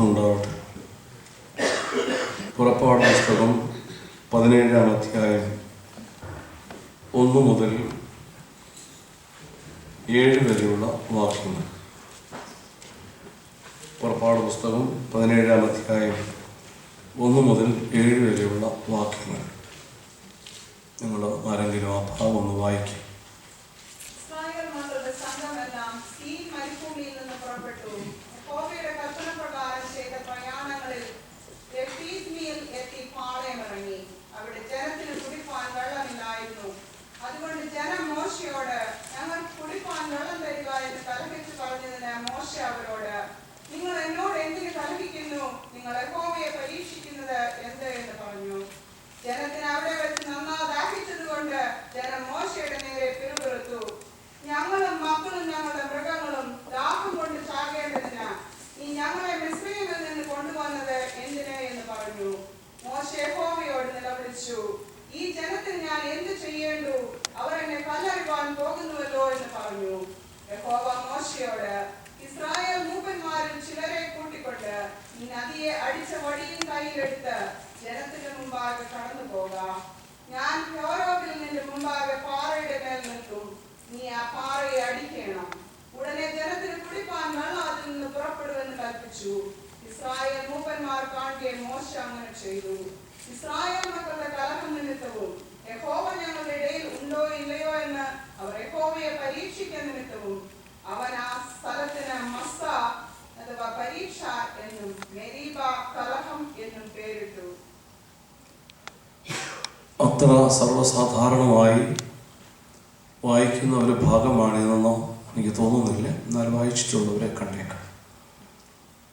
ഉണ്ടാവട്ടെ. പുറപ്പാട് പുസ്തകം 17-ാം അധ്യായം 1 മുതൽ 7 വരെയുള്ള വാക്യങ്ങൾ. പുറപ്പാട് പുസ്തകം 17-ാം അധ്യായം 1 മുതൽ 7 വരെയുള്ള വാക്യങ്ങൾ. നിങ്ങൾ ആരെങ്കിലും ആ ഭാഗം ഒന്ന് വായിക്കും. അതുകൊണ്ട് ജനം മോശയോട്, ഞങ്ങൾക്ക് കുടിപ്പാൻ വെള്ളം തരിക എന്ന് കലഹിച്ച് പറഞ്ഞതിന് മോശ അവരോട്, നിങ്ങൾ എന്നോട് എന്തിന് കലഹിക്കുന്നു? നിങ്ങൾ യഹോവയെ പരീക്ഷിക്കുന്നത് എന്ത് എന്ന് പറഞ്ഞു. ജനത്തിന് അവിടെ വെച്ച് നന്നാ ദാഹിച്ചതുകൊണ്ട് ജനം മോശയുടെ നേരെ പിറുപിറുത്തു. ഞങ്ങളും മക്കളും ഞങ്ങളുടെ മൃഗങ്ങളും ദാഹം കൊണ്ട് ചാകേണ്ടതിന് നീ ഞങ്ങളെ മിസ്രയീമിൽ നിന്ന് കൊണ്ടുവന്നത് എന്തിന് എന്ന് പറഞ്ഞു. മോശ യഹോവയോട് നിലവിളിച്ചു, ഈ ജനത്തിന് ഞാൻ എന്ത് ചെയ്യേണ്ടു? അവർ എന്നെ കല്ലെറിയുവാൻ പോകുന്നുവല്ലോ എന്ന് പറഞ്ഞു. യഹോവ മോശയോട്, ഇസ്രായേൽ മൂപ്പന്മാരിൽ ചിലരെ കൂട്ടിക്കൊണ്ട് ഈ നദിയെ അടിച്ച വടിയും കയ്യിലെടുത്ത് ജനത്തിന് മുമ്പാകെ കടന്നു പോകാം. ഞാൻ യോരോബിൽ നിന്റെ മുമ്പാകെ പാറയുടെ മേൽ നിൽക്കും. നീ ആ പാറയെ അടിക്കണം. ഉടനെ ജനത്തിന് കുടിപ്പാൻ വെള്ളം അതിൽ നിന്ന് പുറപ്പെടുമെന്ന് കൽപ്പിച്ചു. ഇസ്രായേൽ മൂപ്പന്മാർ കാണുകയും മോശ അങ്ങനെ ചെയ്തു. ഇസ്രായേൽ മക്കളുടെ കലഹം നിമിത്തവും യഹോവ ഞങ്ങളുടെ ഇടയിൽ ഉണ്ടോ ഇല്ലയോ എന്ന് അവർ യഹോവയെ പരീക്ഷിക്കുന്ന നിമിത്തവും അവൻ ആ സ്ഥലത്തിന് മസ്സ അഥവാ പരീക്ഷ എന്നും മെരീബ കലഹം എന്നും പേരിട്ടു. അത്ര സർവ്വസാധാരണമായി വായിക്കുന്ന ഒരു ഭാഗമാണിതെന്നോ എനിക്ക് തോന്നുന്നില്ല. എന്നാൽ വായിച്ചിട്ടുള്ളവരെ കണ്ടേക്കാം.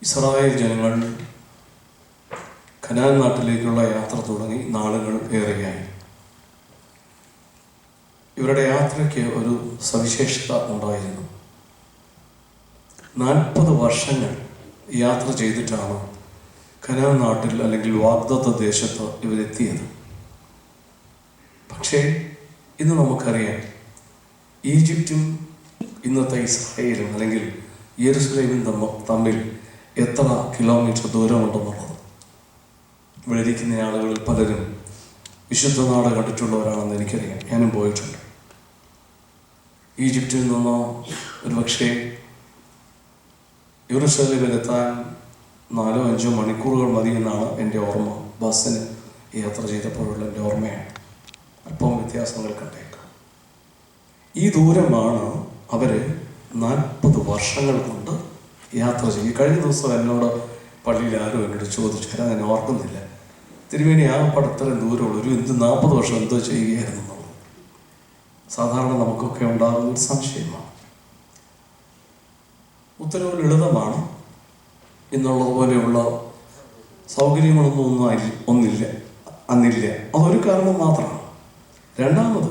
ഇസ്രായേൽ ജനങ്ങൾ കനാൻ നാട്ടിലേക്കുള്ള യാത്ര തുടങ്ങി നാളുകൾ ഏറെയായി. ഇവരുടെ യാത്രയ്ക്ക് ഒരു സവിശേഷത ഉണ്ടായിരുന്നു. 40 വർഷങ്ങൾ യാത്ര ചെയ്തിട്ടാണ് കനാൻ നാട്ടിൽ അല്ലെങ്കിൽ വാഗ്ദത്ത ദേശത്ത് ഇവരെത്തിയത്. പക്ഷേ ഇന്ന് നമുക്കറിയാം, ഈജിപ്തും ഇന്നത്തെ ഇസ്രായേലും അല്ലെങ്കിൽ യെരുശലേമും തമ്മിൽ എത്ര കിലോമീറ്റർ ദൂരമുണ്ടെന്നുള്ളത്. ഇവിടെ ഇരിക്കുന്ന ആളുകളിൽ പലരും വിശുദ്ധ നാട് കണ്ടിട്ടുള്ളവരാണെന്ന് എനിക്കറിയാം. ഞാനും പോയിട്ടുണ്ട്. ഈജിപ്തിൽ നിന്നോ ഒരു പക്ഷേ യെരുശലേമിലെത്താൻ 4-5 മണിക്കൂറുകൾ മതി എന്നാണ് എൻ്റെ ഓർമ്മ. ബസ്സിന് യാത്ര ചെയ്തപ്പോഴുള്ള എൻ്റെ ഓർമ്മയാണ്. അല്പം വ്യത്യാസങ്ങൾ കണ്ടേക്കാം. ഈ ദൂരമാണ് അവർ 40 വർഷങ്ങൾ കൊണ്ട് യാത്ര ചെയ്യും. കഴിഞ്ഞ ദിവസം എന്നോട് പള്ളിയിൽ ആരും എന്നോട് ചോദിച്ചു, ഞാൻ ഓർക്കുന്നില്ല, തിരുമേനി ആ പടത്തരം ദൂരമുള്ള ഒരു 40 വർഷം എന്തോ ചെയ്യുകയായിരുന്നു എന്നുള്ളത്. സാധാരണ നമുക്കൊക്കെ ഉണ്ടാകുന്ന ഒരു സംശയമാണ്. ഉത്തരവ് ലളിതമാണ്. ഇന്നുള്ളതുപോലെയുള്ള സൗകര്യങ്ങളൊന്നും അന്നില്ല. അതൊരു കാരണം മാത്രമാണ്. രണ്ടാമത്,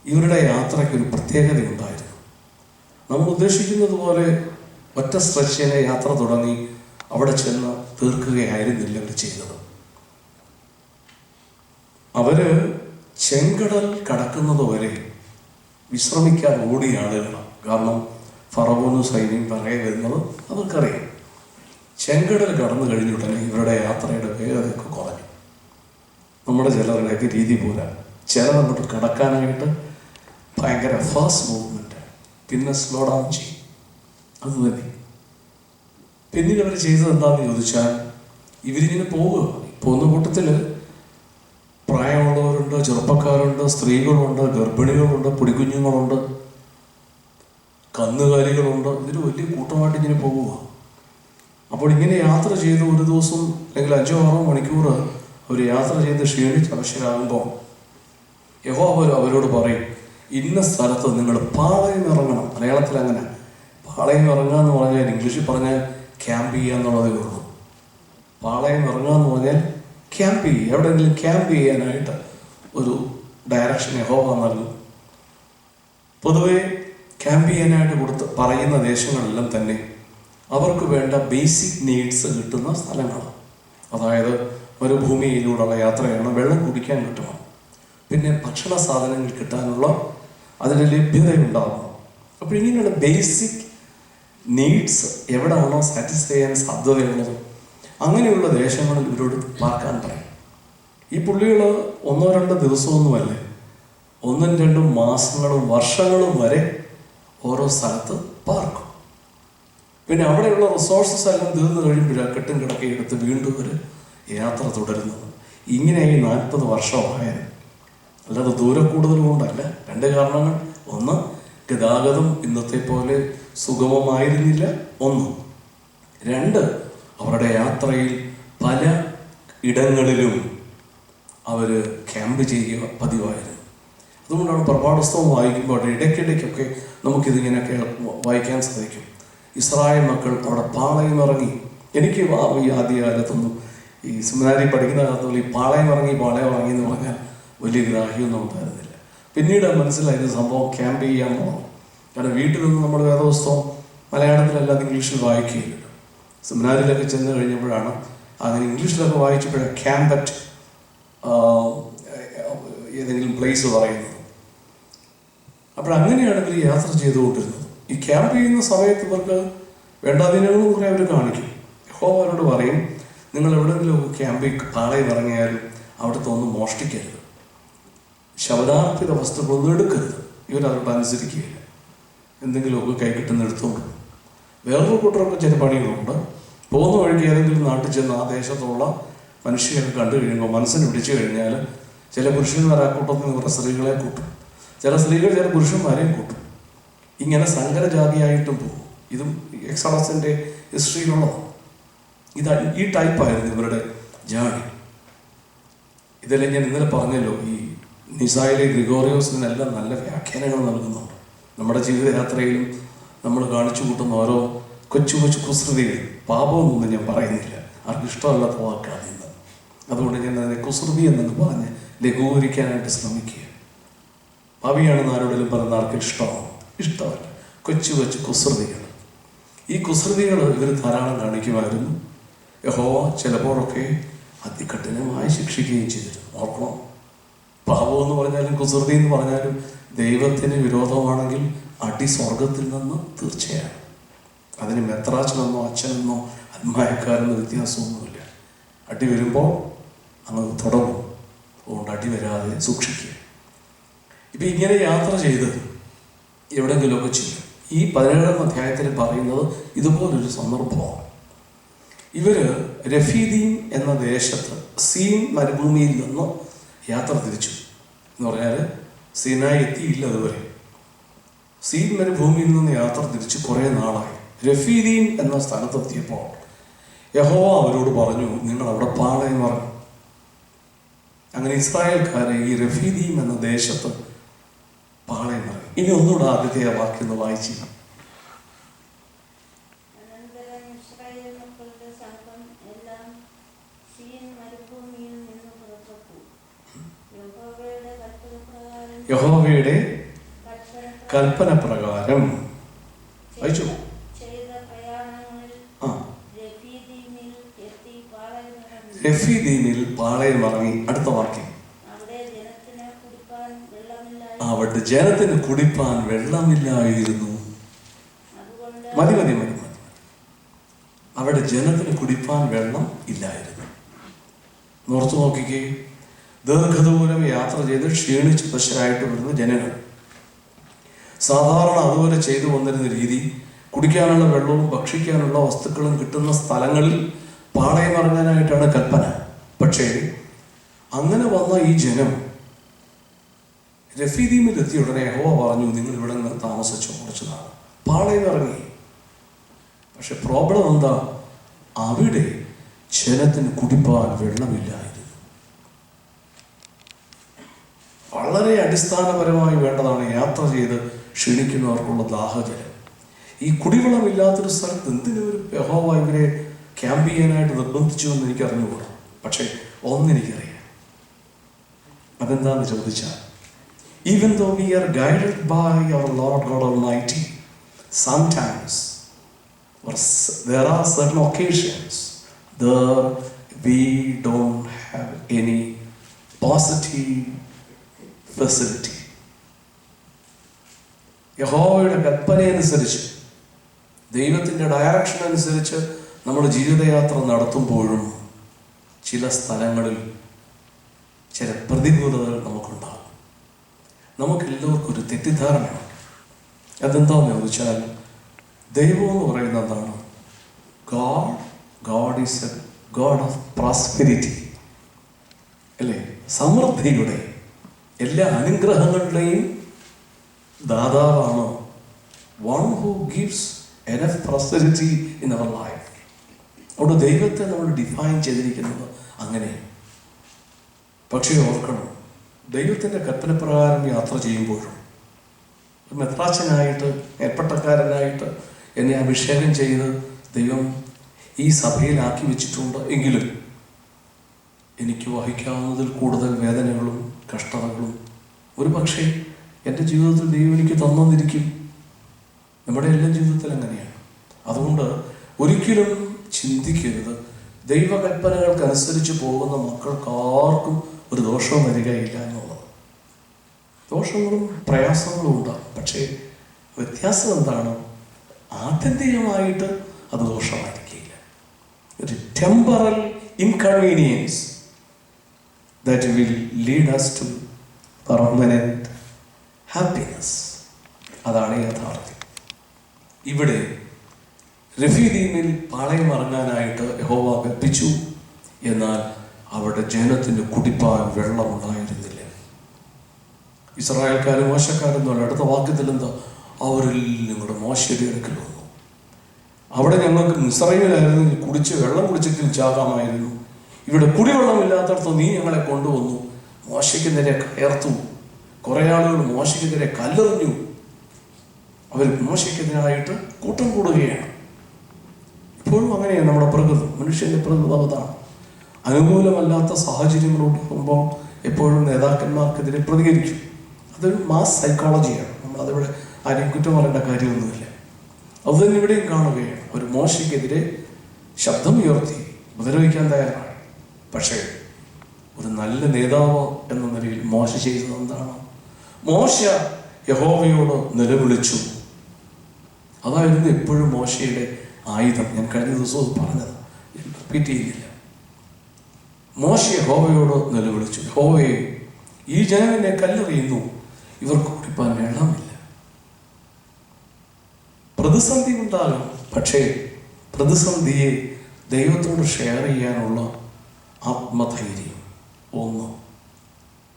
ഇവരുടെ യാത്രയ്ക്കൊരു പ്രത്യേകതയുണ്ടായിരുന്നു. നമ്മൾ ഉദ്ദേശിക്കുന്നത് പോലെ ഒറ്റ സ്ട്രെച്ചിനെ യാത്ര തുടങ്ങി അവിടെ ചെന്ന് തീർക്കുകയായിരുന്നില്ല അവർ ചെയ്തത്. അവര് ചെങ്കടൽ കടക്കുന്നത് വരെ വിശ്രമിക്കാൻ ഓടിയ ആളുകളാണ്. കാരണം ഫറവോനും സൈന്യം പറയെ വരുന്നത് അവർക്കറിയാം. ചെങ്കടൽ കടന്നു കഴിഞ്ഞുടനെ ഇവരുടെ യാത്രയുടെ വേഗതയൊക്കെ കുറഞ്ഞു. നമ്മുടെ ചിലരുടെയൊക്കെ രീതി പോലെ ചിലർ അങ്ങോട്ട് കടക്കാനായിട്ട് ഭയങ്കര ഫാസ്റ്റ് മൂവ്മെന്റ്, പിന്നെ സ്ലോ ഡൗൺ ചെയ്യും. അത് തന്നെ. പിന്നീട് അവർ ചെയ്തത് എന്താണെന്ന് ചോദിച്ചാൽ, ഇവരിങ്ങനെ പോവുക. പോകുന്ന കൂട്ടത്തിൽ പ്രായമുള്ളവരുണ്ട്, ചെറുപ്പക്കാരുണ്ട്, സ്ത്രീകളുണ്ട്, ഗർഭിണികളുണ്ട്, പൊടിക്കുഞ്ഞുങ്ങളുണ്ട്, കന്നുകാലികളുണ്ട്. ഇതൊരു വലിയ കൂട്ടമായിട്ട് ഇങ്ങനെ പോവുക. അപ്പോൾ ഇങ്ങനെ യാത്ര ചെയ്ത് ഒരു ദിവസം അല്ലെങ്കിൽ 5-6 മണിക്കൂർ അവർ യാത്ര ചെയ്ത് ക്ഷീണിച്ച് അവശരാകുമ്പോൾ യഹോവ അവരോട് പറയും, ഇന്ന സ്ഥലത്ത് നിങ്ങൾ പാളയം ഇറങ്ങണം. മലയാളത്തിൽ അങ്ങനെ പാളയം ഇറങ്ങുക എന്ന് പറഞ്ഞാൽ, ഇംഗ്ലീഷിൽ പറഞ്ഞാൽ ക്യാമ്പ് ചെയ്യുക എന്നുള്ളതേ ഉള്ളൂ. പാളയം ഇറങ്ങുക എന്ന് പറഞ്ഞാൽ ക്യാമ്പ് ചെയ്യുക. എവിടെയെങ്കിലും ക്യാമ്പ് ചെയ്യാനായിട്ട് ഒരു ഡയറക്ഷൻ യഹോവ നൽകും. പൊതുവെ ക്യാമ്പ് ചെയ്യാനായിട്ട് പറയുന്ന ദേശങ്ങളെല്ലാം തന്നെ അവർക്ക് വേണ്ട ബേസിക് നീഡ്സ് കിട്ടുന്ന സ്ഥലങ്ങളാണ്. അതായത് മരുഭൂമിയിലൂടെയുള്ള യാത്രയാണ്, വെള്ളം കുടിക്കാൻ കിട്ടണം, പിന്നെ ഭക്ഷണ സാധനങ്ങൾ കിട്ടാനുള്ള അതിൻ്റെ ലഭ്യതയുണ്ടാവണം. അപ്പോൾ ഇങ്ങനെയുള്ള ബേസിക് നീഡ്സ് എവിടെയാണോ സാറ്റിസ്ഫൈ ചെയ്യാൻ സാധ്യതയുള്ളത് അങ്ങനെയുള്ള ദേശങ്ങളിൽ ഇവരോട് പാർക്കാൻ പറയും. ഈ പുള്ളികൾ 1-2 ദിവസമൊന്നുമല്ലേ, 1-2 മാസങ്ങളും വർഷങ്ങളും വരെ ഓരോ സ്ഥലത്ത് പാർക്കും. പിന്നെ അവിടെയുള്ള റിസോഴ്സസ് എല്ലാം തീർന്നു കഴിയുമ്പോഴാണ് കെട്ടും കിടക്കയെടുത്ത് വീണ്ടും ഒരു യാത്ര തുടരുന്നത്. ഇങ്ങനെ ഈ 40 വർഷമായത്. അല്ലാതെ ദൂരം കൂടുതൽ കൊണ്ടല്ല. 2 കാരണങ്ങൾ. ഒന്ന്, ഗതാഗതം ഇന്നത്തെ പോലെ സുഗമമായിരുന്നില്ല. 1. 2, അവരുടെ യാത്രയിൽ പല ഇടങ്ങളിലും അവർ ക്യാമ്പ് ചെയ്യുക പതിവായിരുന്നു. അതുകൊണ്ടാണ് പ്രഭാതപുസ്തകം വായിക്കുമ്പോൾ ഇടയ്ക്കിടയ്ക്കൊക്കെ നമുക്കിതിങ്ങനെയൊക്കെ വായിക്കാൻ സാധിക്കും. ഇസ്രായേൽ മക്കൾ അവിടെ പാളയം ഇറങ്ങി. എനിക്ക് ഈ ആദ്യകാലത്തൊന്നും ഈ സെമിനാരി പഠിക്കുന്ന കാലത്തൊന്നും ഈ പാളയം ഇറങ്ങി എന്ന് പറഞ്ഞാൽ വലിയ ഗ്രാഹ്യമൊന്നും ഉണ്ടായിരുന്നില്ല. പിന്നീട് മനസ്സിലായത് സംഭവം ക്യാമ്പ് ചെയ്യാൻ പോകണം. കാരണം വീട്ടിലൊന്നും നമ്മൾ വേദപുസ്തകം മലയാളത്തിലല്ലാതെ ഇംഗ്ലീഷിൽ വായിക്കുകയില്ലല്ലോ. സെമിനാരിലൊക്കെ ചെന്ന് കഴിഞ്ഞപ്പോഴാണ് അങ്ങനെ ഇംഗ്ലീഷിലൊക്കെ വായിച്ചപ്പോഴാണ് ക്യാമ്പ് അറ്റ് ഏതെങ്കിലും പ്ലേസ് പറയുന്നത്. അപ്പോഴങ്ങനെയാണ് ഇവർ യാത്ര ചെയ്തുകൊണ്ടിരുന്നത്. ഈ ക്യാമ്പ് ചെയ്യുന്ന സമയത്ത് ഇവർക്ക് വേണ്ടാതിനങ്ങളും കൂടെ അവർ കാണിക്കും. യഹോവ അവരോട് പറയും, നിങ്ങൾ എവിടെയെങ്കിലും ക്യാമ്പിൽ പാളയം ഇറങ്ങിയാലും അവിടുത്തെ ഒന്നും മോഷ്ടിക്കരുത്, ശവദാർപ്പിത വസ്തുക്കളൊന്നും എടുക്കരുത്. ഇവരവരോട് അനുസരിക്കുകയില്ല. എന്തെങ്കിലുമൊക്കെ കൈ കിട്ടുന്ന എടുത്തുകൊണ്ട്. വേറൊരു കൂട്ടരൊക്കെ ചില പണികളുണ്ട്. പോകുന്ന വഴിക്ക് ഏതെങ്കിലും നാട്ടിൽ ചെന്ന് ആ ദേശത്തുള്ള മനുഷ്യരൊക്കെ കണ്ടു കഴിയുമ്പോൾ മനസ്സിന് പിടിച്ചു കഴിഞ്ഞാൽ ചില പുരുഷന്മാർ ആ കൂട്ടത്തിൽ നിന്ന് കുറേ സ്ത്രീകളെ കൂട്ടും, ചില സ്ത്രീകൾ ചില പുരുഷന്മാരെയും കൂട്ടും. ഇങ്ങനെ സങ്കരജാതിയായിട്ടും പോകും. ഇതും എക്സോഡസിൻ്റെ ഹിസ്റ്ററിയിലുള്ളതാണ്. ഈ ടൈപ്പായിരുന്നു ഇവരുടെ ജേണി. ഇതെല്ലാം ഞാൻ ഇന്നലെ പറഞ്ഞല്ലോ. ഈ നിസായിലെ ഗ്രിഗോറിയോസിനെല്ലാം നല്ല വ്യാഖ്യാനങ്ങൾ നൽകുന്നുണ്ട്. നമ്മുടെ ജീവിതയാത്രയിലും നമ്മൾ കാണിച്ചു കൂട്ടുന്ന ഓരോ കൊച്ചു കൊച്ചു കുസൃതികൾ, പാപമൊന്നും ഞാൻ പറയുന്നില്ല, ആർക്കും ഇഷ്ടമല്ലാത്ത വാക്കാണ് ഇന്ന്. അതുകൊണ്ട് ഞാൻ അതിനെ കുസൃതി എന്നൊന്ന് പറഞ്ഞ് ലഘൂകരിക്കാനായിട്ട് ശ്രമിക്കുക. പാപിയാണെന്ന് ആരോടെങ്കിലും പറയുന്ന ആർക്കും ഇഷ്ടമല്ല. കൊച്ചു കൊച്ചു കുസൃതികൾ. ഈ കുസൃതികൾ ഇവർ ധാരാളം കാണിക്കുമായിരുന്നു. യഹോവ ചിലപ്പോഴൊക്കെ അതികഠിനമായി ശിക്ഷിക്കുകയും ചെയ്തിരുന്നു. ഓർക്കണം, പാപം എന്ന് പറഞ്ഞാലും കുസൃതി എന്ന് പറഞ്ഞാലും ദൈവത്തിന് വിരോധമാണെങ്കിൽ അടി സ്വർഗത്തിൽ നിന്ന് തീർച്ചയാണ്. അതിന് മെത്രാച്ചനെന്നോ അച്ഛനെന്നോ അന്മായക്കാരെന്നോ വ്യത്യാസമൊന്നുമില്ല. അടി വരുമ്പോൾ അങ്ങ് തുടങ്ങും. അതുകൊണ്ട് അടി വരാതെ സൂക്ഷിക്കുക. ഇപ്പം ഇങ്ങനെ യാത്ര ചെയ്ത് എവിടെയെങ്കിലുമൊക്കെ ചെയ്യും. ഈ 17-ാം അധ്യായത്തിൽ പറയുന്നത് ഇതുപോലൊരു സന്ദർഭമാണ്. ഇവർ രഫീദീം എന്ന ദേശത്ത് സീൻ മരുഭൂമിയിൽ നിന്ന് യാത്ര തിരിച്ചു. എന്ന് പറഞ്ഞാൽ സീനായി എത്തിയില്ല അതുവരെ. സീൻ മരുഭൂമിയിൽ നിന്ന് യാത്ര തിരിച്ച് കുറേ നാളായി. രഫീദീം എന്ന സ്ഥലത്തെത്തിയപ്പോൾ യഹോവ അവരോട് പറഞ്ഞു, നിങ്ങൾ അവിടെ പാളയം ഇറങ്ങും. അങ്ങനെ ഇസ്രായേൽക്കാരെ ഈ രഫീദീം എന്ന ദേശത്ത് പാളയം ഇറങ്ങി. ഇനി ഒന്നുകൂടെ ആദ്യത്തെ വാക്യം ഒന്ന് വായിച്ചു. യഹോവയുടെ കൽപ്പന പ്രകാരം വായിച്ചു. രഫീദീമിൽ പാളയം ഇറങ്ങി. അടുത്ത വാക്യം, അവിടെ ജനത്തിന് കുടിപ്പാൻ വെള്ളമില്ലായിരുന്നു. മതി. അവിടെ ജനത്തിന് കുടിപ്പാൻ വെള്ളം ഇല്ലായിരുന്നു. ഓർത്തു നോക്കിക്കേ, ദീർഘദൂരം യാത്ര ചെയ്ത് ക്ഷീണിച്ച് പശരായിട്ട് വരുന്ന ജനങ്ങൾ. സാധാരണ അതുപോലെ ചെയ്തു വന്നിരുന്ന രീതി, കുടിക്കാനുള്ള വെള്ളവും ഭക്ഷിക്കാനുള്ള വസ്തുക്കളും കിട്ടുന്ന സ്ഥലങ്ങളിൽ പാളയം ഇറങ്ങാനായിട്ടാണ് കൽപ്പന. പക്ഷേ അങ്ങനെ വന്ന ഈ ജനം രഫീദീമിൽ എത്തിയ ഉടനെ യഹോവ പറഞ്ഞു, നിങ്ങൾ ഇവിടെ നിന്ന് താമസിച്ചു കുറച്ച് നാൾ. പാളയം ഇറങ്ങി. പക്ഷെ പ്രോബ്ലം എന്താ? അവിടെ ജനത്തിന് കുടിപ്പാൻ വെള്ളമില്ലായിരുന്നു. വളരെ അടിസ്ഥാനപരമായി വേണ്ടതാണ് യാത്ര ചെയ്ത് ക്ഷീണിക്കുന്നവർക്കുള്ള ദാഹജലം. ഈ കുടിവെള്ളമില്ലാത്തൊരു സ്ഥലത്ത് എന്തിനൊരു യഹോവ ഇവരെ ക്യാമ്പ് ചെയ്യാനായിട്ട് നിർബന്ധിച്ചു എന്ന് എനിക്ക് അറിഞ്ഞുകൂടാ. പക്ഷെ ഒന്നെനിക്കറിയാം, അതെന്താണെന്ന് ചോദിച്ചാൽ, even though we are guided by our Lord God Almighty, sometimes there are certain occasions there we don't have any positive facility. യഹോവയുടെ കൽപ്പനയനുസരിച്ച് ദൈവത്തിൻ്റെ ഡയറക്ഷൻ അനുസരിച്ച് നമ്മൾ ജീവിതയാത്ര നടത്തുമ്പോഴും ചില സ്ഥലങ്ങളിൽ ചില പ്രതികൂലതകൾ നമുക്കുണ്ടാകും. നമുക്കെല്ലാവർക്കും ഒരു തെറ്റിദ്ധാരണയാണ്. അതെന്താണെന്ന് ചോദിച്ചാൽ, ദൈവം എന്ന് പറയുന്നത് എന്താണ്? God is a God of prosperity, അല്ലേ? സമൃദ്ധിയുടെ, എല്ലാ അനുഗ്രഹങ്ങളുടെയും ദാതാവാണ്. One who gives enough prosperity in our life. അവിടെ ദൈവത്തെ നമ്മൾ ഡിഫൈൻ ചെയ്തിരിക്കുന്നത് അങ്ങനെ. പക്ഷേ ഓർക്കണം, ദൈവത്തിൻ്റെ കൽപ്പനപ്രകാരം യാത്ര ചെയ്യുമ്പോഴും മെത്രാച്ചനായിട്ട്, മേൽപ്പട്ടക്കാരനായിട്ട് എന്നെ അഭിഷേകം ചെയ്ത് ദൈവം ഈ സഭയിലാക്കി വെച്ചിട്ടുണ്ട്. എങ്കിലും എനിക്ക് വഹിക്കാവുന്നതിൽ കൂടുതൽ വേദനകളും കഷ്ടതകളും ഒരു പക്ഷേ എൻ്റെ ജീവിതത്തിൽ ദൈവം എനിക്ക് തന്നിരിക്കും. നമ്മുടെ എല്ലാ ജീവിതത്തിൽ അങ്ങനെയാണ്. അതുകൊണ്ട് ഒരിക്കലും ചിന്തിക്കരുത്, ദൈവകൽപ്പനകൾക്കനുസരിച്ച് പോകുന്ന മക്കൾക്കാർക്കും ഒരു ദോഷവും വരികയില്ല എന്നുള്ളത്. ദോഷങ്ങളും പ്രയാസങ്ങളും ഉണ്ടാകും. പക്ഷേ വ്യത്യാസം എന്താണ്? ആത്യന്തികമായിട്ട് അത് ദോഷമായിരിക്കില്ല. ഒരു temporal inconvenience that will lead us to permanent happiness. അതാണ് യാഥാർത്ഥ്യം. ഇവിടെ രഫീദീമിൽ പാളയം ഇറങ്ങാനായിട്ട് യഹോവ കൽപ്പിച്ചു. എന്നാൽ അവിടെ ജനത്തിന് കുടിപ്പാൻ വെള്ളമുണ്ടായിരുന്നില്ല. ഇസ്രായേൽക്കാരും മോശക്കാരും എന്നുള്ള അടുത്ത വാക്യത്തിൽ എന്താ? അവരിൽ നിങ്ങളുടെ മോശയുടെ അടുക്കൽ വന്നു. അവിടെ ഞങ്ങൾക്ക് മിസ്രയീമിലായിരുന്നു, കുടിച്ച് വെള്ളം കുടിച്ചെങ്കിൽ ചാകാമായിരുന്നു. ഇവിടെ കുടിവെള്ളമില്ലാത്തടത്ത് നീ ഞങ്ങളെ കൊണ്ടുവന്നു. മോശയ്ക്ക് നേരെ കയർത്തു. കുറേ ആളുകൾ മോശയ്ക്ക് നേരെ കല്ലെറിഞ്ഞു. അവർ മോശയ്ക്കെതിരായിട്ട് കൂട്ടം കൂടുകയാണ്. ഇപ്പോഴും അങ്ങനെയാണ് നമ്മുടെ പ്രകൃതി, മനുഷ്യൻ്റെ പ്രകൃതി അതാണ്. അനുകൂലമല്ലാത്ത സാഹചര്യങ്ങളുണ്ടാകുമ്പോൾ എപ്പോഴും നേതാക്കന്മാർക്കെതിരെ പ്രതികരിക്കും. അതൊരു മാസ് സൈക്കോളജിയാണ്. നമ്മളതിവിടെ ആരെയും കുറ്റം പറയേണ്ട കാര്യമൊന്നുമില്ല. അതുതന്നെ ഇവിടെയും കാണുകയാണ്. ഒരു മോശയ്ക്കെതിരെ ശബ്ദം ഉയർത്തി ഉപദ്രവിക്കാൻ തയ്യാറാണ്. പക്ഷേ ഒരു നല്ല നേതാവ് എന്ന നിലയിൽ മോശ ചെയ്തത് എന്താണ്? മോശ യഹോവയോട് നിലവിളിച്ചു. അതായിരുന്നു എപ്പോഴും മോശയുടെ ആയുധം. ഞാൻ കഴിഞ്ഞ ദിവസവും പറഞ്ഞത്, ഞാൻ റിപ്പീറ്റ് ചെയ്യുന്നില്ല. മോശ യഹോവയോട് നിലവിളിച്ചു, യഹോവയെ, ഈ ജനം എന്നെ കല്ലെറിയുന്നു, ഇവർക്ക് കുടിപ്പാൻ വെള്ളമില്ല. പ്രതിസന്ധി ഉണ്ടാകും. പക്ഷേ പ്രതിസന്ധിയെ ദൈവത്തോട് ഷെയർ ചെയ്യാനുള്ള ആത്മധൈര്യം ഒന്ന്,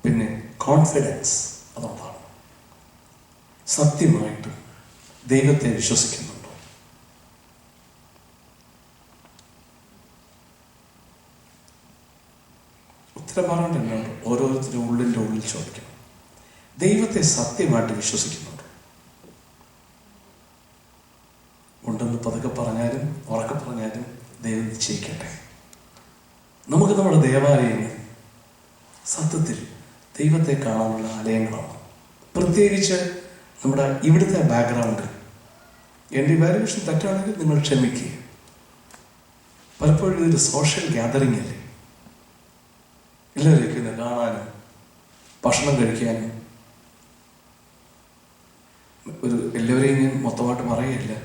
പിന്നെ കോൺഫിഡൻസ്, അതുകൊണ്ടാണ്. സത്യമായിട്ട് ദൈവത്തെ വിശ്വസിക്കുന്നുണ്ടോ? ഉത്തരം പറയേണ്ടതുണ്ട്. ഓരോരുത്തരും ഉള്ളിൻ്റെ ഉള്ളിൽ ചോദിക്കണം, ദൈവത്തെ സത്യമായിട്ട് വിശ്വസിക്കുന്നുണ്ടോ? ഉണ്ടെന്ന് പതുക്കെ പറഞ്ഞാലും ഉറക്കെ പറഞ്ഞാലും ദൈവം നിശ്ചയിക്കട്ടെ. നമുക്ക് നമ്മുടെ ദേവാലയങ്ങൾ സത്യത്തിൽ ദൈവത്തെ കാണാനുള്ള ആലയങ്ങളാണ്. പ്രത്യേകിച്ച് നമ്മുടെ ഇവിടുത്തെ ബാക്ക്ഗ്രൗണ്ട്. എൻ്റെ വാല്യൂഷൻ തെറ്റാണെങ്കിൽ നിങ്ങൾ ക്ഷമിക്കുക. പലപ്പോഴും ഇതൊരു സോഷ്യൽ ഗ്യാതറിംഗ് അല്ലേ? എല്ലാവരും ഇന്ന് കാണാനും ഭക്ഷണം കഴിക്കാനും. ഒരു എല്ലാവരെയും ഞാൻ മൊത്തമായിട്ട് പറയുകയില്ല,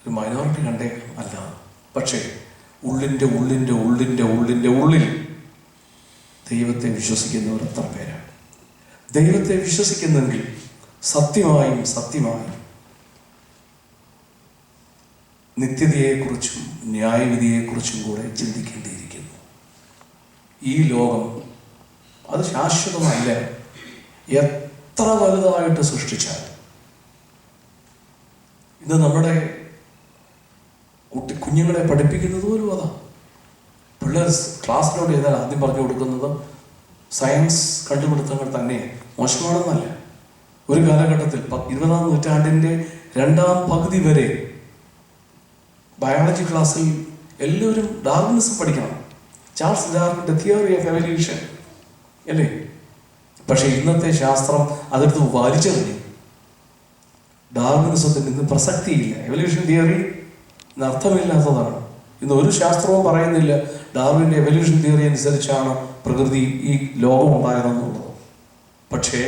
ഒരു മൈനോറിറ്റി കണ്ടേക്കാം അല്ലാതെ. പക്ഷേ ഉള്ളിൻ്റെ ഉള്ളിൻ്റെ ഉള്ളിൻ്റെ ഉള്ളിൻ്റെ ഉള്ളിൽ ദൈവത്തെ വിശ്വസിക്കുന്നവർ എത്ര പേരാണ്? ദൈവത്തെ വിശ്വസിക്കുന്നെങ്കിൽ സത്യമായും സത്യമായും നിത്യതയെക്കുറിച്ചും ന്യായവിധിയെക്കുറിച്ചും കൂടെ ചിന്തിക്കേണ്ടിയിരിക്കുന്നു. ഈ ലോകം അത് ശാശ്വതമല്ല. എത്ര വലുതായിട്ട് സൃഷ്ടിച്ചാൽ ഇന്ന് നമ്മുടെ കുഞ്ഞുങ്ങളെ പഠിപ്പിക്കുന്നത് പോലും അതാ. പിള്ളേർ ക്ലാസ്സിലോട്ട് ചെയ്താൽ ആദ്യം പറഞ്ഞു കൊടുക്കുന്നത് സയൻസ് കണ്ടുപിടുത്തങ്ങൾ തന്നെ മോശമാണെന്നല്ല. ഒരു കാലഘട്ടത്തിൽ 20-ാം നൂറ്റാണ്ടിൻ്റെ 2ാം പകുതി വരെ ബയോളജി ക്ലാസ്സിൽ എല്ലാവരും ഡാർവിനിസം പഠിക്കണം. ചാൾസ് ഡാർവിൻ്റെ തിയറി ഓഫ് എവല്യൂഷൻ അല്ലേ? പക്ഷേ ഇന്നത്തെ ശാസ്ത്രം അതെടുത്ത് വലിച്ചെറിഞ്ഞു. ഡാർവിനിസത്തിന് ഇന്ന് പ്രസക്തിയില്ല. എവല്യൂഷൻ തിയറി അർത്ഥമില്ലാത്തതാണ്. ഇന്ന് ഒരു ശാസ്ത്രവും പറയുന്നില്ല ഡാർവിൻ്റെ എവല്യൂഷൻ തിയറി അനുസരിച്ചാണ് പ്രകൃതി ഈ ലോകം ഉണ്ടായതെന്നുള്ളത്. പക്ഷേ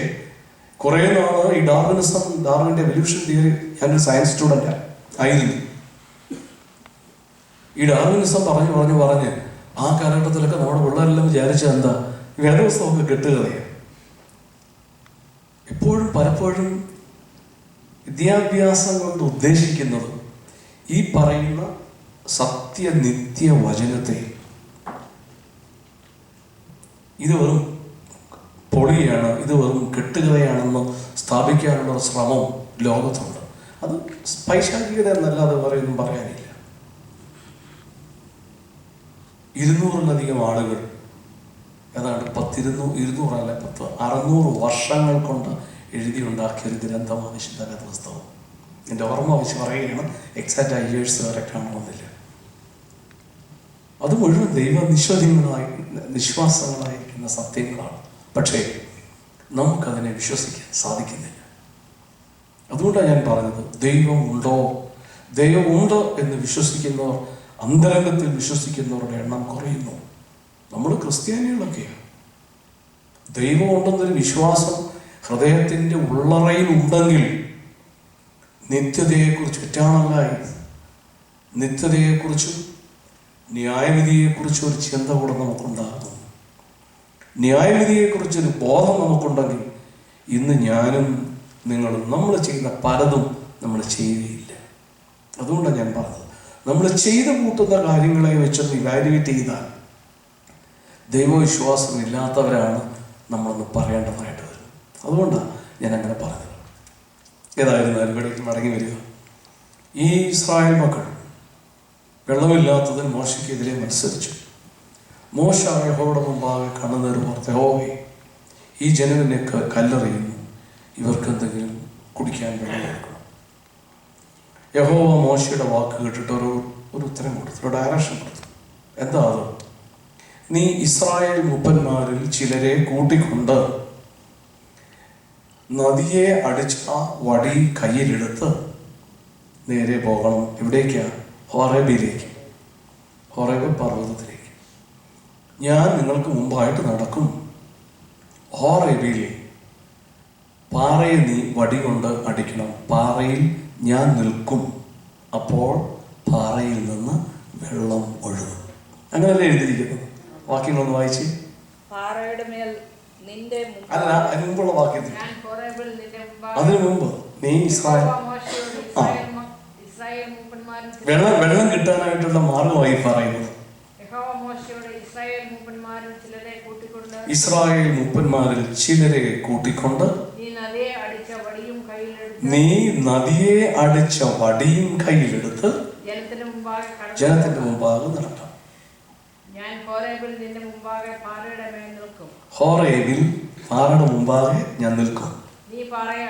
കുറേ നാൾ ഈ ഡാർവിനിസം, ഡാർവിൻ്റെ എവല്യൂഷൻ തിയറി, ഞാനൊരു സയൻസ് സ്റ്റുഡൻ്റാണ്, ആയിരുന്നു. ഈ ഡാർവിനിസം പറഞ്ഞ് ആ കാലഘട്ടത്തിലൊക്കെ നമ്മുടെ പിള്ളേരെല്ലാം വിചാരിച്ചത് എന്താ, വേദപുസ്തകമൊക്കെ കെട്ടുകഥയാണ്. പലപ്പോഴും വിദ്യാഭ്യാസം കൊണ്ട് ഉദ്ദേശിക്കുന്നത് ഈ പറയുന്ന സത്യനിത്യ വചനത്തെ ഇത് വെറും പൊളിയാണ്, ഇത് വെറും കെട്ടുകഥയാണെന്ന് സ്ഥാപിക്കാനുള്ള ശ്രമം ലോകത്തുണ്ട്. അത് പൈശാചികത എന്നല്ലാതെ വേറെയൊന്നും പറയാനില്ല. 200-ലധികം ആളുകൾ ഏതാണ്ട് 600 വർഷങ്ങൾ കൊണ്ട് എഴുതിയുണ്ടാക്കിയൊരു ഗ്രന്ഥമാണ് വിശുദ്ധ വേദപുസ്തകം. എൻ്റെ ഓർമ്മ വെച്ച് പറയുകയാണ്, എക്സാക്റ്റ് ഇയേഴ്സ് കറക്റ്റ് ആണെന്നില്ല. അത് മുഴുവൻ നിശ്വാസങ്ങളായിരിക്കുന്ന സത്യങ്ങളാണ്. പക്ഷേ നമുക്കതിനെ വിശ്വസിക്കാൻ സാധിക്കുന്നില്ല. അതുകൊണ്ടാണ് ഞാൻ പറഞ്ഞത്, ദൈവമുണ്ട് എന്ന് വിശ്വസിക്കുന്നവർ, അന്തരംഗത്തിൽ വിശ്വസിക്കുന്നവരുടെ എണ്ണം കുറയുന്നു. നമ്മൾ ക്രിസ്ത്യാനികളൊക്കെയാണ്. ദൈവമുണ്ടെന്നൊരു വിശ്വാസം ഹൃദയത്തിൻ്റെ ഉള്ളറയിൽ ഉണ്ടെങ്കിൽ നിത്യതയെക്കുറിച്ച്, നിത്യതയെക്കുറിച്ചും ന്യായവിധിയെക്കുറിച്ചും ഒരു ചിന്ത കൂടെ നമുക്കുണ്ടാകുന്നു. ന്യായവിധിയെക്കുറിച്ചൊരു ബോധം നമുക്കുണ്ടെങ്കിൽ ഇന്ന് ഞാനും നിങ്ങളും നമ്മൾ ചെയ്യുന്ന പലതും നമ്മൾ ചെയ്യുകയില്ല. അതുകൊണ്ടാണ് ഞാൻ പറഞ്ഞത്, നമ്മൾ ചെയ്തു കൂട്ടുന്ന കാര്യങ്ങളെ വെച്ചൊന്ന് ഇവാലുവേറ്റ് ചെയ്താൽ ദൈവവിശ്വാസം ഇല്ലാത്തവരാണ് നമ്മളൊന്ന് പറയേണ്ടതായിട്ട് വരും. അതുകൊണ്ടാണ് ഞാൻ അങ്ങനെ പറഞ്ഞത്. ഏതായിരുന്നാലും ഇവിടേക്ക് മടങ്ങി വരിക. ഈ ഇസ്രായേൽ മക്കൾ വെള്ളമില്ലാത്തതിന് മോശയ്ക്കെതിരെ മത്സരിച്ചു. മോശ യഹോവയുടെ മുമ്പാകെ കണ്ണുനീർ വാർത്ത്, യഹോവേ, ഈ ജനവിനെ കല്ലെറിയുന്നു, ഇവർക്ക് എന്തെങ്കിലും കുടിക്കാൻ വെള്ളം കൊടുക്കണം. യഹോവ മോശയുടെ വാക്ക് കേട്ടിട്ട് ഒരു ഉത്തരം കൊടുത്തു, ഒരു ഡയറക്ഷൻ കൊടുത്തു. എന്താ അത്? നീ ഇസ്രായേൽ മൂപ്പന്മാരിൽ ചിലരെ കൂട്ടിക്കൊണ്ട് നദിയെ അടിച്ച വടി കയ്യിലെടുത്ത് നേരെ പോകണം. എവിടേക്കാ? ഹോറേബിലേക്ക്, ഹോറേബ് പർവ്വതത്തിലേക്ക്. ഞാൻ നിങ്ങൾക്ക് മുമ്പായിട്ട് നടക്കും. ഹോറേബിൽ പാറയെ നീ വടി കൊണ്ട് അടിക്കണം. പാറയിൽ ഞാൻ നിൽക്കും, അപ്പോൾ പാറയിൽ നിന്ന് വെള്ളം ഒഴുകും. അങ്ങനെയല്ലേ എഴുതിയിരിക്കുന്നത്? വാക്യങ്ങളൊന്ന് വായിച്ച്. പാറയുടെ മേൽ നിന്റെ അല്ല, അതിന് മുമ്പുള്ള വാക്യത്തിൽ, അതിനു മുമ്പ് നീ വെള്ളം കിട്ടാനായിട്ടുള്ള മാർഗമായി പറയുന്നത്. ഇസ്രായേൽ മൂപ്പന്മാരിൽ ചിലരെ കൂട്ടിക്കൊണ്ട് നീ നദിയെ അടിച്ച വടിയും കയ്യിലെടുത്ത് ജനത്തിന്റെ മുമ്പാകെ നടക്കണം. ഹോറേബിൽ പാറയുടെ മുമ്പാകെ ഞാൻ നിൽക്കും. നീ പാറയെ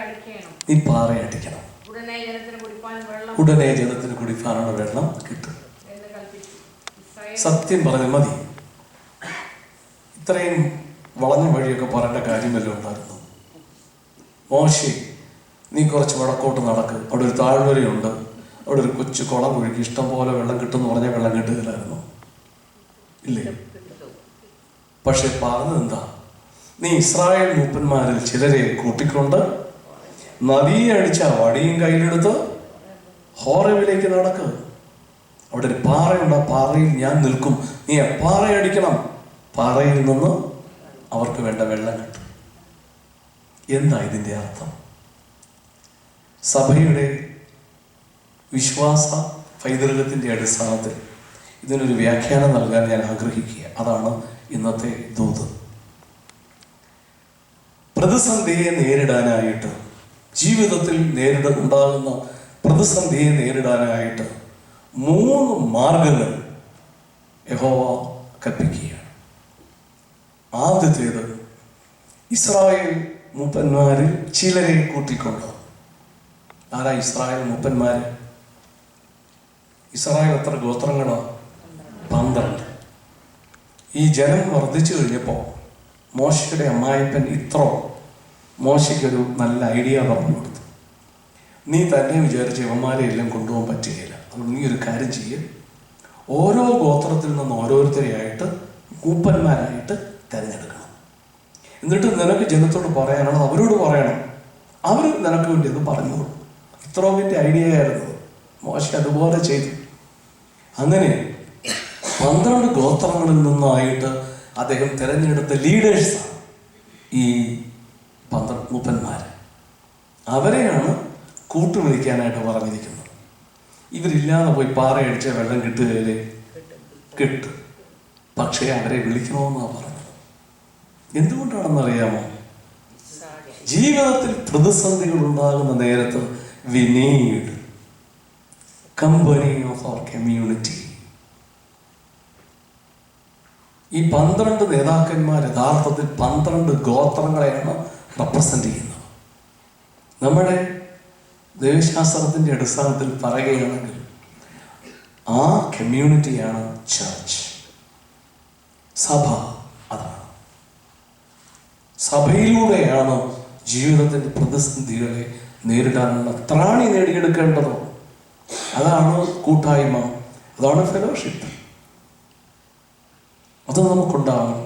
അടിക്കണം. ഉടനെ ജനത്തിന് കുടിപ്പാനുള്ള വെള്ളം കിട്ടും. സത്യം പറഞ്ഞാൽ മതി. ഇത്രയും വളഞ്ഞ വഴിയൊക്കെ പറയേണ്ട കാര്യമല്ലോ ഉണ്ടായിരുന്നു. മോശെ, നീ കുറച്ച് വടക്കോട്ട് നടക്ക്, അവിടെ ഒരു താഴ്വരയുണ്ട്, അവിടെ ഒരു കൊച്ചു കുളം കുഴിക്ക്, ഇഷ്ടം പോലെ വെള്ളം കിട്ടുമെന്ന് പറഞ്ഞാൽ വെള്ളം കിട്ടുകയില്ലായിരുന്നു, ഇല്ലേ? പക്ഷെ പറഞ്ഞത് എന്താ? നീ ഇസ്രായേൽ മൂപ്പന്മാരിൽ ചിലരെ കൂട്ടിക്കൊണ്ട് നദിയെ അടിച്ച വടിയും കയ്യിലെടുത്ത് ഹോറേബിലേക്ക് നടക്ക്. അവിടെ ഒരു പാറയുണ്ട്, ആ പാറയിൽ ഞാൻ നിൽക്കും. നീ ആ പാറയെ അടിക്കണം, പാറയിൽ നിന്ന് അവർക്ക് വേണ്ട വെള്ളം കിട്ടും. എന്താ ഇതിൻ്റെ അർത്ഥം? സഭയുടെ വിശ്വാസ പൈതൃകത്തിൻ്റെ അടിസ്ഥാനത്തിൽ ഇതിനൊരു വ്യാഖ്യാനം നൽകാൻ ഞാൻ ആഗ്രഹിക്കുക. അതാണ് ഇന്നത്തെ ദൂത്. പ്രതിസന്ധിയെ നേരിടാനായിട്ട്, ജീവിതത്തിൽ ഉണ്ടാകുന്ന പ്രതിസന്ധിയെ നേരിടാനായിട്ട് 3 മാർഗങ്ങൾ യഹോവ കൽപ്പിക്കുകയാണ്. ആദ്യത്തേത്, ഇസ്രായേൽ മൂപ്പന്മാരിൽ ചിലരെ കൂട്ടിക്കൊണ്ട്. ആരാ ഇസ്രായേൽ മൂപ്പന്മാര്? ഇസ്രായേൽ എത്ര ഗോത്രങ്ങളാണ്? 12. ഈ ജനം വർദ്ധിച്ചു കഴിഞ്ഞപ്പോൾ മോശയുടെ അമ്മായിപ്പൻ ഇത്രോ മോശയ്ക്കൊരു നല്ല ഐഡിയ പറഞ്ഞു കൊടുത്തു. നീ തന്നെ വിചാരിച്ച് യവന്മാരെ എല്ലാം കൊണ്ടുപോകാൻ പറ്റുകയില്ല. അതുകൊണ്ട് നീ ഒരു കാര്യം ചെയ്യുക, ഓരോ ഗോത്രത്തിൽ നിന്ന് ഓരോരുത്തരെയായിട്ട് മൂപ്പന്മാരായിട്ട് തിരഞ്ഞെടുക്കണം. എന്നിട്ട് നിനക്ക് ജനത്തോട് പറയാനുള്ളത് അവരോട് പറയണം. അവർ നിനക്ക് വേണ്ടി അത് പറഞ്ഞോളൂ. ഇത്രോവിൻ്റെ ഐഡിയ ആയിരുന്നു. മോശ അതുപോലെ ചെയ്തു. അങ്ങനെ 12 ഗോത്രങ്ങളിൽ നിന്നായിട്ട് അദ്ദേഹം തിരഞ്ഞെടുത്ത ലീഡേഴ്സാണ് ഈ 12 മൂപ്പന്മാർ. അവരെയാണ് കൂട്ടുവിളിക്കാനായിട്ട് പറഞ്ഞിരിക്കുന്നത്. ഇവരില്ലാതെ പോയി പാറയടിച്ച വെള്ളം കിട്ടുകയില്ലേ? കിട്ടും. പക്ഷേ അവരെ വിളിക്കണമെന്നാണ് പറഞ്ഞത്. എന്തുകൊണ്ടാണെന്നറിയാമോ? ജീവിതത്തിൽ പ്രതിസന്ധികൾ ഉണ്ടാകുന്ന നേരത്ത് we need company of our community. ഈ 12 നേതാക്കന്മാർ യഥാർത്ഥത്തിൽ 12 ഗോത്രങ്ങളെയാണ് റെപ്രസെന്റ് ചെയ്യുന്നത്. നമ്മുടെ ദൈവശാസ്ത്രത്തിന്റെ അടിസ്ഥാനത്തിൽ പറയുകയാണെങ്കിൽ ആ കമ്മ്യൂണിറ്റിയാണ് ചർച്ച്, സഭ. അതാണ് സഭയിലൂടെയാണ് ജീവിതത്തിന്റെ പ്രതിസന്ധികളെ നേരിടാനുള്ള ത്രാണി നേടിയെടുക്കേണ്ടത്. അതാണ് കൂട്ടായ്മ, അതാണ് ഫെലോഷിപ്പ്. അത് നമുക്കുണ്ടാകണം.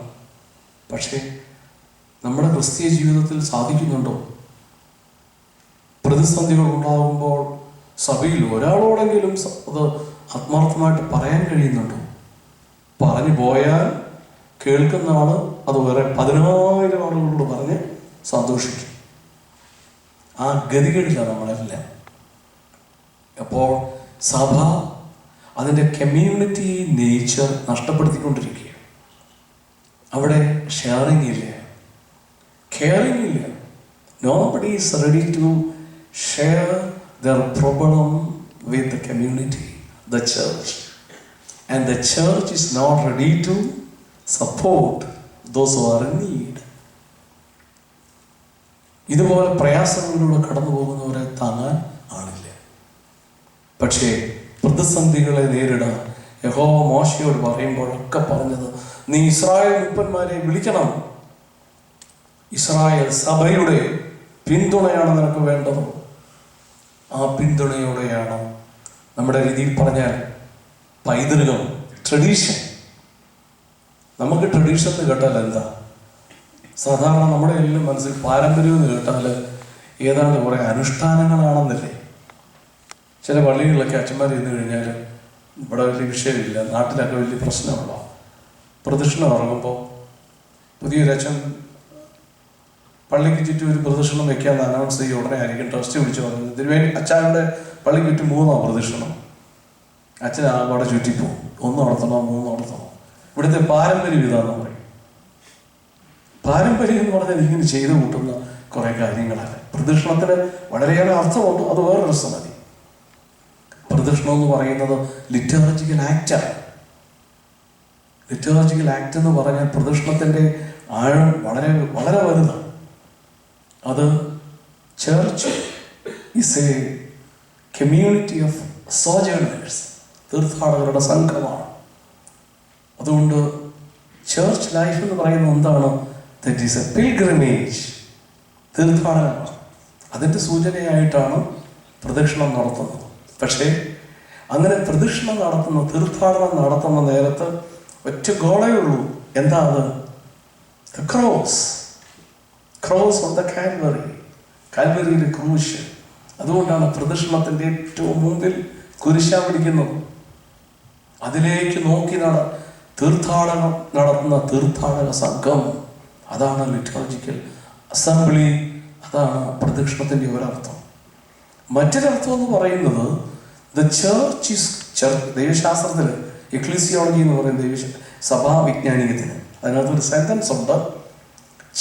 പക്ഷേ നമ്മുടെ ക്രിസ്തീയ ജീവിതത്തിൽ സാധിക്കുന്നുണ്ടോ? പ്രതിസന്ധികൾ ഉണ്ടാകുമ്പോൾ സഭയിൽ ഒരാളോടെങ്കിലും അത് ആത്മാർത്ഥമായിട്ട് പറയാൻ കഴിയുന്നുണ്ടോ? പറഞ്ഞു പോയാൽ കേൾക്കുന്ന ആള് അത് വേറെ 10,000 ആളുകളോട് പറഞ്ഞ് സന്തോഷിക്കും. ആ ഗതികേടില്ല നമ്മളെല്ലാം. അപ്പോൾ സഭ അതിൻ്റെ കമ്മ്യൂണിറ്റി നേച്ചർ നഷ്ടപ്പെടുത്തിക്കൊണ്ടിരിക്കുക. അവിടെ ഷെയറിങ് ഇല്ല, കെയറിങ് ഇല്ല. Nobody is ready to share their problem with the community, the church. And the church is not ready to support those who are in need. ഇതുപോലെ പ്രയാസങ്ങളിലൂടെ കടന്നു പോകുന്നവരെ താങ്ങാൻ ആളില്ല. പക്ഷേ പ്രതിസന്ധികളെ നേരിടാൻ യഹോവ മോശയോട് പറയുമ്പോഴൊക്കെ പറഞ്ഞത്, നീ ഇസ്രായേൽ മൂപ്പന്മാരെ വിളിക്കണം. ഇസ്രായേൽ സഭയുടെ പിന്തുണയാണ് നിനക്ക് വേണ്ടത്. ആ പിന്തുണയോടെയാണ് നമ്മുടെ രീതിയിൽ പറഞ്ഞാൽ പൈതൃകം, ട്രഡീഷൻ. നമുക്ക് ട്രഡീഷൻ എന്ന് കേട്ടാൽ എന്താ? സാധാരണ നമ്മുടെ എല്ലാം മനസ്സിൽ പാരമ്പര്യം എന്ന് കേട്ടാൽ ഏതാണ്ട് കുറേ അനുഷ്ഠാനങ്ങളാണെന്നല്ലേ. ചില പള്ളികളിലൊക്കെ അച്ഛന്മാർ ഇരുന്ന് കഴിഞ്ഞാൽ ഇവിടെ വലിയ വിഷയമില്ല, നാട്ടിലൊക്കെ വലിയ പ്രശ്നമുള്ള പ്രദക്ഷിണം ഇറങ്ങുമ്പോൾ പുതിയൊരച്ഛൻ പള്ളിക്ക് ചുറ്റും ഒരു പ്രദക്ഷിണം വെക്കാമെന്ന് അനൗൺസ് ചെയ്യുക. ഉടനെ ആയിരിക്കും ട്രസ്റ്റ് വിളിച്ച് പറഞ്ഞത്, ഇതിനുവേണ്ടി അച്ഛൻ്റെ പള്ളിക്ക് ചുറ്റും 3 പ്രദക്ഷിണം. അച്ഛൻ അവിടെ ചുറ്റിപ്പോവും. 1 നടത്തണോ 3 നടത്തണോ. ഇവിടുത്തെ പാരമ്പര്യം ഇതാന്ന് പറയും. പാരമ്പര്യം എന്ന് പറഞ്ഞാൽ ഇങ്ങനെ ചെയ്തു കൂട്ടുന്ന കുറേ കാര്യങ്ങളല്ല. പ്രദക്ഷിണത്തിന് വളരെയേറെ അർത്ഥമുണ്ട്, അത് വേറൊരു സംഗതി. പ്രദക്ഷിണം എന്ന് പറയുന്നത് ലിറ്റർജിക്കൽ ആക്റ്റാണ്. ലിറ്റർജിക്കൽ ആക്ട് എന്ന് പറഞ്ഞാൽ പ്രദക്ഷിണത്തിൻ്റെ ആഴം വളരെ വളരെ വലുതാണ്. അത് church is a community of sojourners, തീർത്ഥാടകരുടെ സംഘമാണ്. അതുകൊണ്ട് ചർച്ച് ലൈഫ് എന്ന് പറയുന്നത് എന്താണ്? ദാറ്റ് ഈസ് എ പിൽഗ്രിമേജ്, തീർത്ഥാടനമാണ്. അതിൻ്റെ സൂചനയായിട്ടാണ് പ്രദക്ഷിണം നടത്തുന്നത്. പക്ഷേ അങ്ങനെ പ്രദക്ഷിണം നടത്തുന്ന, തീർത്ഥാടനം നടത്തുന്ന നേരത്ത് ഒറ്റ ഗോളേ ഉള്ളൂ. എന്താ അത്? The cross. Cross on the Calvary, കാൽവറിയിലെ ക്രൂശ്. അതുകൊണ്ടാണ് പ്രദക്ഷിണത്തിൻ്റെ ഏറ്റവും മുമ്പിൽ കുരിശാ പിടിക്കുന്നത്. അതിലേക്ക് നോക്കി തീർത്ഥാടനം നടത്തുന്ന തീർത്ഥാടക സംഘം, അതാണ് ലിറ്റർജിക്കൽ അസംബ്ലി. അതാണ് പ്രദക്ഷിണത്തിൻ്റെ ഒരർത്ഥം. മറ്റൊരർത്ഥം എന്ന് പറയുന്നത് ദ ചർച്ച് ഈസ്, ദൈവശാസ്ത്രത്തിൽ എക്ലീസിയോളജി എന്ന് പറയുന്ന സഭാവിജ്ഞാനികത്തിന് അതിനകത്തൊരു സെന്റൻസ് ഉണ്ട്.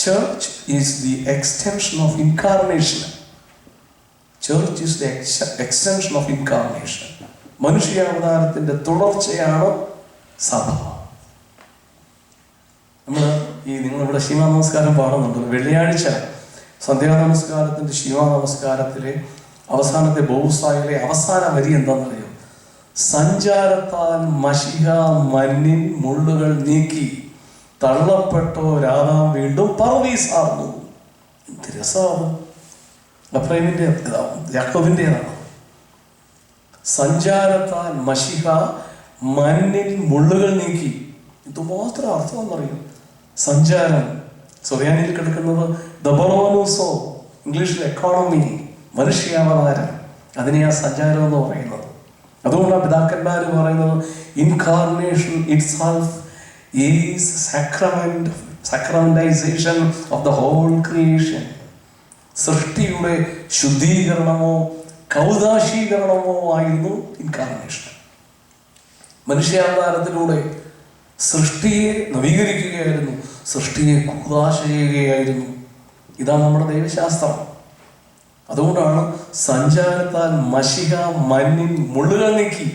Church is the extension of incarnation. Church is the extension of incarnation. മനുഷ്യാവതാരത്തിന്റെ തുടർച്ചയാണ് സഭ. നിങ്ങളിവിടെ ശിവ നമസ്കാരം പാടുന്നുണ്ട്. വെള്ളിയാഴ്ച സന്ധ്യാനമസ്കാരത്തിന്റെ ശിവ നമസ്കാരത്തിലെ അവസാനത്തെ ബൗസായിലെ അവസാന വരി എന്താണെന്നറിയോ? സഞ്ചാരത്താൽ മഷിഹ മണ്ണിൻ മുള്ളുകൾ നീക്കി തള്ളപ്പെട്ടോ രാധാം വീണ്ടും പർവീസാർന്നു. എന്ത് രസമാണ്! അബ്രഹാമിന്റെ യാക്കോബിന്റേതാണ്. സഞ്ചാരത്താൽ മഷിഹ മണ്ണിൽ മുള്ളുകൾ നീക്കി. ഇതുമാത്രം അർത്ഥമെന്നറിയും. സഞ്ചാരം സൊറിയാനിയിൽ കിടക്കുന്നത് ദബറോനൂസോ, ഇംഗ്ലീഷിൽ എക്കോണമി, മനുഷ്യാവതാരം. അതിനെയാ സഞ്ചാരം എന്ന് പറയുന്നത്. അതുകൊണ്ടാണ് പിതാക്കന്മാർ പറയുന്നത് incarnation itself is sacramentalisation of the whole creation. സൃഷ്ടിയുടെ ശുദ്ധീകരണമോ കൗദാശീകരണമോ ആയിരുന്നു ഇൻകാർണേഷൻ. മനുഷ്യാവതാരത്തിലൂടെ സൃഷ്ടിയെ നവീകരിക്കുകയായിരുന്നു, സൃഷ്ടിയെ കൂദാശ ചെയ്യുകയായിരുന്നു. ഇതാണ് നമ്മുടെ ദൈവശാസ്ത്രം. അതുകൊണ്ടാണ് സഞ്ചാരത്താൽ മഷിക മഞ്ഞിൻ മുള്ളുകൾ നീക്കി.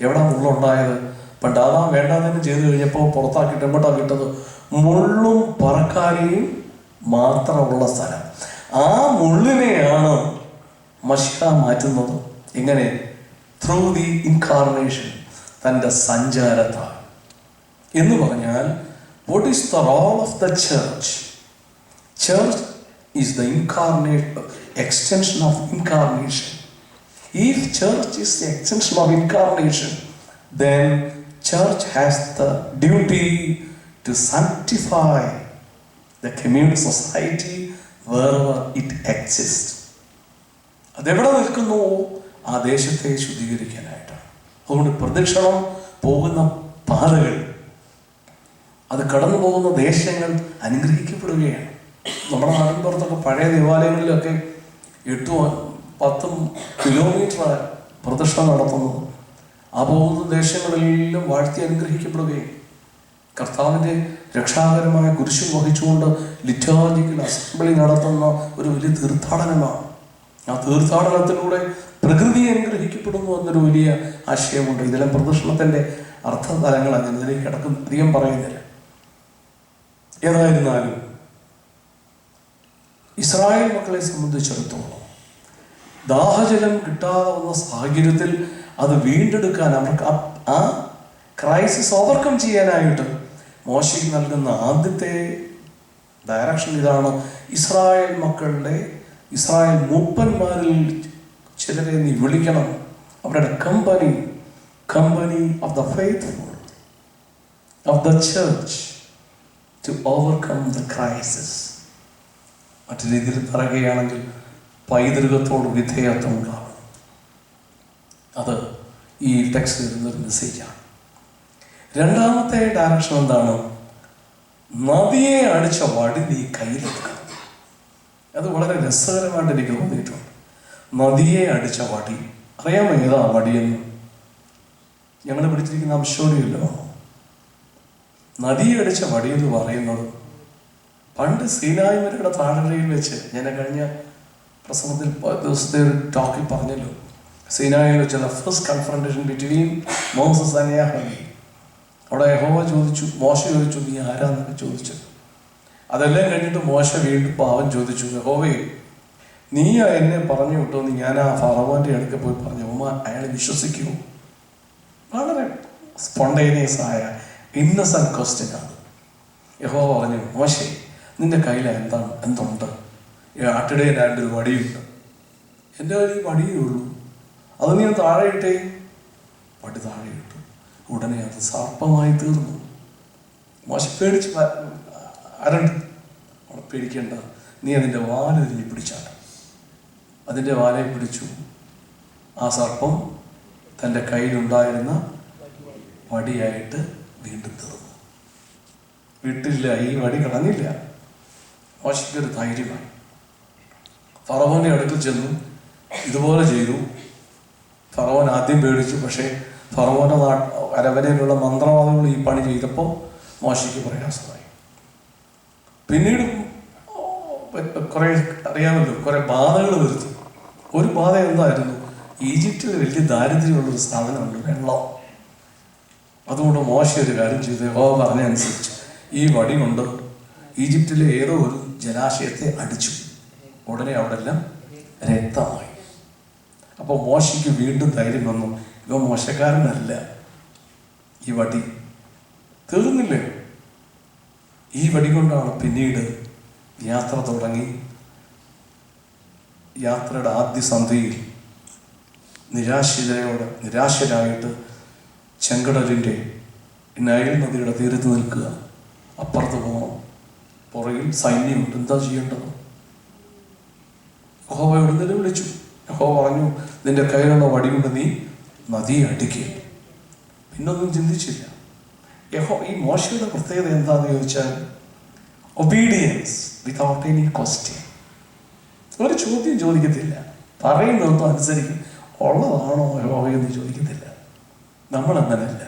എവിടെ മുള്ളുണ്ടായത്? പണ്ട് ആദാം വേണ്ടാതെന്ന് ചെയ്തു കഴിഞ്ഞപ്പോൾ പുറത്താക്കിയിട്ട് എങ്ങോട്ടാക്കിയിട്ടത്? മുള്ളും പറക്കാരെയും മാത്രമുള്ള സ്ഥലം. ആ മുള്ളിനെയാണ് മഷിക മാറ്റുന്നത്. എങ്ങനെ? ത്രൂ ദി ഇൻകാർണേഷൻ, തൻ്റെ സഞ്ചാരത്താൽ. എന്ന് പറഞ്ഞാൽ what is the role of the church? Church is the extension of incarnation. If church is the extension of incarnation, then church has the duty to sanctify the community society wherever it exists. അതെവിടെ നിൽക്കുന്നു? ആ ദേശത്തെ ശുദ്ധീകരിക്കാനായിട്ടാണ്. അതുകൊണ്ട് പ്രദക്ഷിണം പോകുന്ന പാതകൾ, അത് കടന്നു പോകുന്ന ദേശങ്ങൾ അനുഗ്രഹിക്കപ്പെടുകയാണ്. നമ്മുടെ നാടിൻ പുറത്തൊക്കെ പഴയ ദേവാലയങ്ങളിലൊക്കെ 8-10 കിലോമീറ്റർ പ്രദക്ഷിണം നടത്തുന്നത്. ആ പോകുന്ന ദേശങ്ങളിലെല്ലാം വാഴ്ത്തി അനുഗ്രഹിക്കപ്പെടുകയും കർത്താവിൻ്റെ രക്ഷാകരമായ കുരിശും വഹിച്ചുകൊണ്ട് ലിറ്റർജിക്കൽ അസംബ്ലി നടത്തുന്ന ഒരു വലിയ തീർത്ഥാടനമാണ്. ആ തീർത്ഥാടനത്തിലൂടെ പ്രകൃതി അനുഗ്രഹിക്കപ്പെടുന്നു എന്നൊരു വലിയ ആശയമുണ്ട്. ഇതിലെ പ്രദർശനത്തിൻ്റെ അർത്ഥതലങ്ങളാണ്, ഞാൻ ഇതിലേക്ക് അധികം പറയുന്നില്ല. ഏതായിരുന്നാലും ഇസ്രായേൽ മക്കളെ സംബന്ധിച്ചിടത്തോളം ദാഹജലം കിട്ടാതെ വന്ന സാഹചര്യത്തിൽ അത് വീണ്ടെടുക്കാൻ, അവർക്ക് ആ ക്രൈസിസ് ഓവർകം ചെയ്യാനായിട്ട് മോശയ്ക്ക് നൽകുന്ന ആദ്യത്തെ ഡയറക്ഷൻ ഇതാണ്: ഇസ്രായേൽ മൂപ്പന്മാരിൽ ചിലരെ നീ വിളിക്കണം, അവരുടെ company of the faithful of the church to overcome the crisis. മറ്റു രീതിയിൽ പറയുകയാണെങ്കിൽ പൈതൃകത്തോട് വിധേയത്വം ഉണ്ടാകും. അത് ഈ ടെക്സ്റ്റ് വരുന്നൊരു മെസ്സേജാണ്. രണ്ടാമത്തെ ഡയറക്ഷൻ എന്താണ്? നദിയെ അടിച്ച വടി നീ കയ്യിലെടുക്കണം. അത് വളരെ രസകരമായിട്ട് എനിക്ക് തോന്നിയിട്ടുണ്ട്. നദിയെ അടിച്ച വടി. അറിയാമോ ഏതാ വടിയെന്ന്? ഞങ്ങൾ പിടിച്ചിരിക്കുന്ന അംശോടിയല്ലോ. നദിയെ അടിച്ച വടി എന്ന് പറയുന്നത് പണ്ട് സീനായി മലയുടെ താഴ്വരയിൽ വെച്ച്, ഞാൻ കഴിഞ്ഞ പ്രസംഗത്തിൽ ദിവസത്തെ ഒരു ടോക്കിൽ പറഞ്ഞല്ലോ, സീനായിൽ വെച്ചുള്ള first confrontation between Moses and Jehovah. അവിടെ യഹോവ ചോദിച്ചു, മോശ ചോദിച്ചു, നീ ആരാന്നൊക്കെ ചോദിച്ചു. അതെല്ലാം കഴിഞ്ഞിട്ട് മോശ വീണ്ടും പാവം ചോദിച്ചു, യഹോവേ നീ എന്നെ പറഞ്ഞു വിട്ടോന്ന് ഞാൻ ആ ഫറവോന്റെ അടുക്ക പോയി പറഞ്ഞു, അയാൾ വിശ്വസിക്കുമോ? വളരെ സ്പോണ്ടേനിയസ് ആയ ഇന്നസെന്റ് ക്വസ്റ്റ്യൻ ആണ്. യഹോവ പറഞ്ഞു, മോശേ നിന്റെ കയ്യിൽ എന്തുണ്ട്? ആട്ടിടയിലാണ്ട് ഒരു വടിയുണ്ട്. എൻ്റെ കയ്യിൽ വടിയേ ഉള്ളൂ, അത് നീ താഴെ ഇട്ടേ. വടി താഴെ ഇട്ടു. ഉടനെ അത് സർപ്പമായി തീർന്നു. മോശ പേടിച്ച് അരണ്ട്. അവിടെ പേടിക്കേണ്ട, നീ അതിൻ്റെ വാലൊരിഞ്ഞ് പിടിച്ചാണ്. അതിൻ്റെ വാലയെ പിടിച്ചു. ആ സർപ്പം തൻ്റെ കയ്യിലുണ്ടായിരുന്ന വടിയായിട്ട് വീണ്ടും തീർന്നു. വിട്ടില്ല, ഈ വടി കളഞ്ഞില്ല. മോശയ്ക്കൊരു ധൈര്യമായി. ഫറവോന്റെ അടുത്ത് ചെന്നു, ഇതുപോലെ ചെയ്തു. ഫറവോൻ ആദ്യം പേടിച്ചു. പക്ഷേ ഫറവോന്റെ അരവരയിലുള്ള മന്ത്രവാദികൾ ഈ പണി ചെയ്തപ്പോൾ മോശയ്ക്ക് പ്രയാസമായി. പിന്നീട് കുറെ അറിയാമല്ലോ, കുറെ ബാധകൾ വരുത്തി. ഒരു ബാധ എന്തായിരുന്നു? ഈജിപ്തിൽ വലിയ ദാരിദ്ര്യമുള്ളൊരു സാധനമുണ്ട്, വെള്ളം. അതുകൊണ്ട് മോശ ഒരു കാര്യം ചെയ്ത് യഹോവ പറഞ്ഞനുസരിച്ച് ഈ വടി കൊണ്ട് ഈജിപ്തിലെ ഏതോ ഒരു ജലാശയത്തെ അടിച്ചു. ഉടനെ അവിടെ എല്ലാം രക്തമായി. അപ്പോൾ മോശയ്ക്ക് വീണ്ടും ധൈര്യം വന്നു, ഇവ മോശക്കാരനല്ല, ഈ വടി തീർന്നില്ലേ. ഈ വടി കൊണ്ടാണ് പിന്നീട് യാത്ര തുടങ്ങി. യാത്രയുടെ ആദ്യ സന്ധ്യയിൽ നിരാശരായിട്ട് ചെങ്കടലിൻ്റെ നൈൽ നദിയുടെ തീരത്ത് നിൽക്കുക. അപ്പുറത്ത് പോകണം, പുറകിൽ സൈന്യമുണ്ട്. എന്താ ചെയ്യേണ്ടത്? യഹോവയോട് നിലവിളിച്ചു. യഹോവ പറഞ്ഞു, നിന്റെ കയ്യിലുള്ള വടി കൊണ്ട് നീ നദിയെ അടിക്കുക. പിന്നൊന്നും ചിന്തിച്ചില്ല. ഈ മോശയുടെ പ്രത്യേകത എന്താണെന്ന് ചോദിച്ചാൽ ഒബീഡിയൻസ് വിതൗട്ട് എനി ക്വസ്റ്റ്യൻ. ഒരു ചോദ്യം ചോദിക്കത്തില്ല, പറയുന്നതൊന്നും അനുസരിക്കും. ഉള്ളതാണോ യഹോവയെന്ന് ചോദിക്കത്തില്ല. നമ്മളങ്ങനല്ല.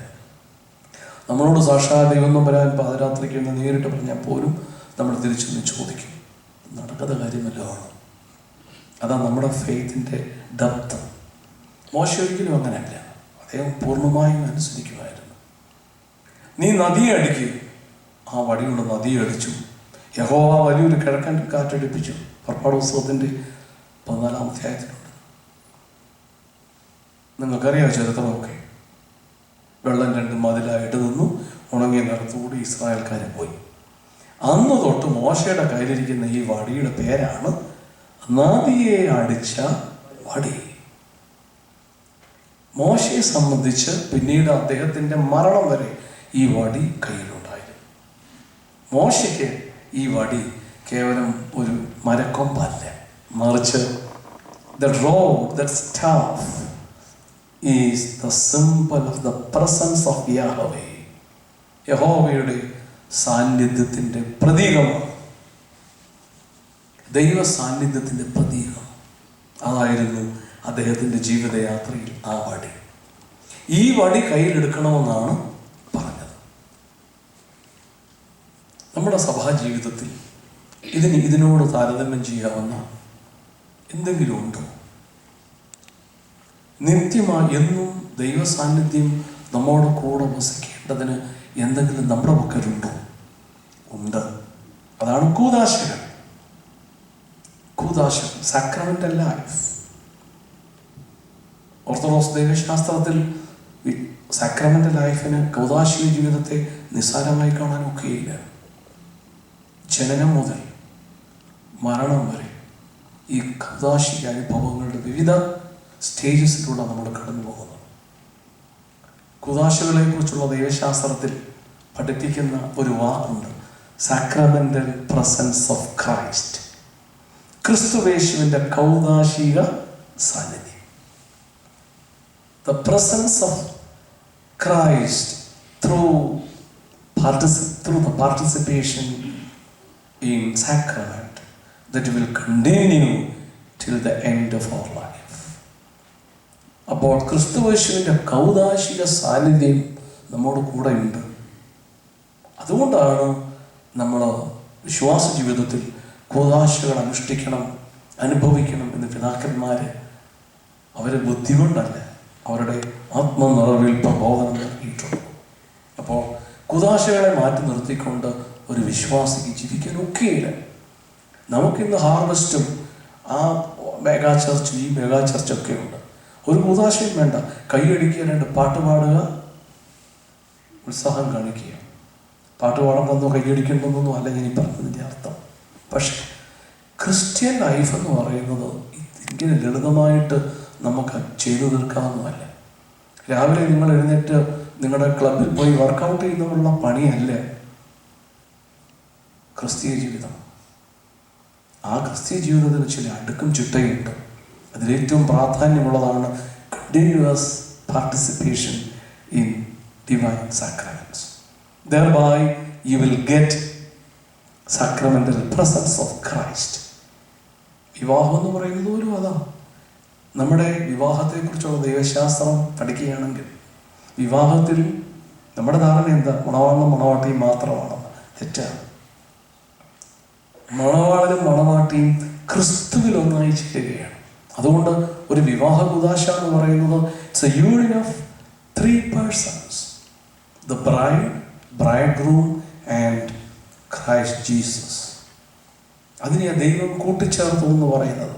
നമ്മളോട് സാക്ഷാൽ ദൈവം വരാൻ പാതിരാത്രിക്ക് എന്ന് നേരിട്ട് പറഞ്ഞാൽ പോലും നമ്മൾ തിരിച്ചൊന്ന് ചോദിക്കും, നടക്കുന്ന കാര്യമല്ലാണ്. അതാണ് നമ്മുടെ ഫെയ്ത്തിൻ്റെ ഡെപ്ത്. മോശ ഒരിക്കലും അങ്ങനെയല്ല. അദ്ദേഹം പൂർണ്ണമായും അനുസരിക്കുമായിരുന്നു. നീ നദിയെ അടിക്കുക. ആ വടിയുള്ള നദിയെ അടിച്ചു. യഹോവ വലിയൊരു കിഴക്കൻ കാറ്റടിപ്പിച്ചു. പുറപ്പാട് പുസ്തകത്തിൻ്റെ 14-ാം അധ്യായത്തിലുണ്ട്. നിങ്ങൾക്കറിയാം ചരിത്രമൊക്കെ. വെള്ളം 2 മതിലായിട്ട് നിന്നു. ഉണങ്ങിയ നിറത്തോടെ ഇസ്രായേൽക്കാരെ പോയി. അന്ന് തൊട്ട് മോശയുടെ കയ്യിലിരിക്കുന്ന ഈ വടിയുടെ പേരാണ് നദിയെ അടിച്ച വടി. മോശയെ സംബന്ധിച്ച് പിന്നീട് അദ്ദേഹത്തിൻ്റെ മരണം വരെ ഈ വടി കയ്യിലുണ്ടായിരുന്നു. മോശയ്ക്ക് ഈ വടി കേവലം ഒരു മരക്കൊമ്പല്ല, മറിച്ച് the rod, that staff is the symbol of the presence of Yahweh. യഹോവയുടെ സാന്നിധ്യത്തിൻ്റെ പ്രതീകമാണ്. ദൈവ സാന്നിധ്യത്തിൻ്റെ പ്രതീകം. അതായിരുന്നു അദ്ദേഹത്തിൻ്റെ ജീവിതയാത്രയിൽ ആ വടി. ഈ വടി കയ്യിലെടുക്കണമെന്നാണ് പറഞ്ഞത്. നമ്മുടെ സഭാ ജീവിതത്തിൽ ഇതിനോട് താരതമ്യം ചെയ്യാവുന്ന എന്തെങ്കിലും ഉണ്ടോ? നിത്യമായി എന്നും ദൈവ സാന്നിധ്യം നമ്മോട് കൂടെ വസിക്കേണ്ടതിന് എന്തെങ്കിലും നമ്മുടെ പക്കലുണ്ടോ? ഉണ്ട്. അതാണ് കൂദാശകൾ. കൂദാശകൾ, സാക്രമെന്റൽ ലൈഫ്. ഓർത്തഡോക്സ് ദൈവശാസ്ത്രത്തിൽ സാക്രമെന്റൽ ലൈഫിന് കൂദാശിക ജീവിതത്തെ നിസ്സാരമായി കാണാൻ ഒക്കെയില്ല. ജനനം മുതൽ മരണം വരെ ഈ കൂദാശിക അനുഭവങ്ങളുടെ വിവിധ സ്റ്റേജസിലൂടെ നമ്മൾ കടന്നു പോകുന്നത്. കൂദാശകളെ കുറിച്ചുള്ള ദൈവശാസ്ത്രത്തിൽ പഠിപ്പിക്കുന്ന ഒരു വാക്കുണ്ട്, സാക്രമെന്റൽ പ്രസൻസ് ഓഫ് ക്രൈസ്റ്റ്. ക്രിസ്തുവേശുവിൻ്റെ കൗദാശിക സാന്നിധ്യം. The presence of Christ through the participation in sacrament that will continue till the end of our life. അപ്പോൾ ക്രിസ്തുവേശുവിൻ്റെ കൗദാശിക സാന്നിധ്യം നമ്മോട് കൂടെ ഉണ്ട്. അതുകൊണ്ടാണ് നമ്മൾ വിശ്വാസ ജീവിതത്തിൽ കൂദാശകൾ അനുഷ്ഠിക്കണം, അനുഭവിക്കണം എന്ന് പിതാക്കന്മാർ അവരെ ബുദ്ധി കൊണ്ടല്ല, അവരുടെ ആത്മനിറവിൽ പ്രബോധനം നൽകിയിട്ടുണ്ട്. അപ്പോൾ കൂദാശകളെ മാറ്റി നിർത്തിക്കൊണ്ട് ഒരു വിശ്വാസിക്ക് ജീവിക്കാൻ ഒക്കെയില്ല. നമുക്കിന്ന് ഹാർവസ്റ്റും ആ മെഗാ ചർച്ച്, ഈ മെഗാ ചർച്ചൊക്കെ ഉണ്ട്. ഒരു കൂദാശയും വേണ്ട, കൈയടിക്കുക, 2 പാട്ട് പാടുക, ഉത്സാഹം കാണിക്കുക. പാട്ട് പാടുമ്പോഴൊന്നും കൈയടിക്കേണ്ടതൊന്നും അല്ല ഞാൻ ഈ പറഞ്ഞതിൻ്റെ അർത്ഥം. പക്ഷെ ക്രിസ്ത്യൻ ലൈഫ് എന്ന് പറയുന്നത് ഇങ്ങനെ ലളിതമായിട്ട് നമുക്ക് ചെയ്തു തീർക്കാവുന്നതല്ല. രാവിലെ നിങ്ങൾ എഴുന്നേറ്റ് നിങ്ങളുടെ ക്ലബിൽ പോയി വർക്കൗട്ട് ചെയ്യുന്നതിനുള്ള പണിയല്ല ക്രിസ്തീയ ജീവിതം. ആ ക്രിസ്തീയ ജീവിതത്തിന് ചില അടുക്കും ചിട്ടയുണ്ട്. അതിലേറ്റവും പ്രാധാന്യമുള്ളതാണ് continuous participation in divine sacraments. Thereby you will get sacramental presence of Christ. വിവാഹം എന്ന് പറയുന്നത് ഒരു അതാണ്. നമ്മുടെ വിവാഹത്തെക്കുറിച്ചുള്ള ദൈവശാസ്ത്രം പഠിക്കുകയാണെങ്കിൽ വിവാഹത്തിൽ നമ്മുടെ ധാരണ എന്താ? മണവാളനും മണവാട്ടിയും മാത്രമാണെന്ന്. തെറ്റാണ്. മണവാളനും മണവാട്ടിയും ക്രിസ്തുവിൽ ഒന്നായി ചേരുകയാണ്. അതുകൊണ്ട് ഒരു വിവാഹ കൂദാശ എന്ന് പറയുന്നത് it's A union of 3 persons, the bride, bridegroom and Christ Jesus. അതിനെ ദൈവം കൂട്ടിച്ചേർത്തു എന്ന് പറയുന്നത്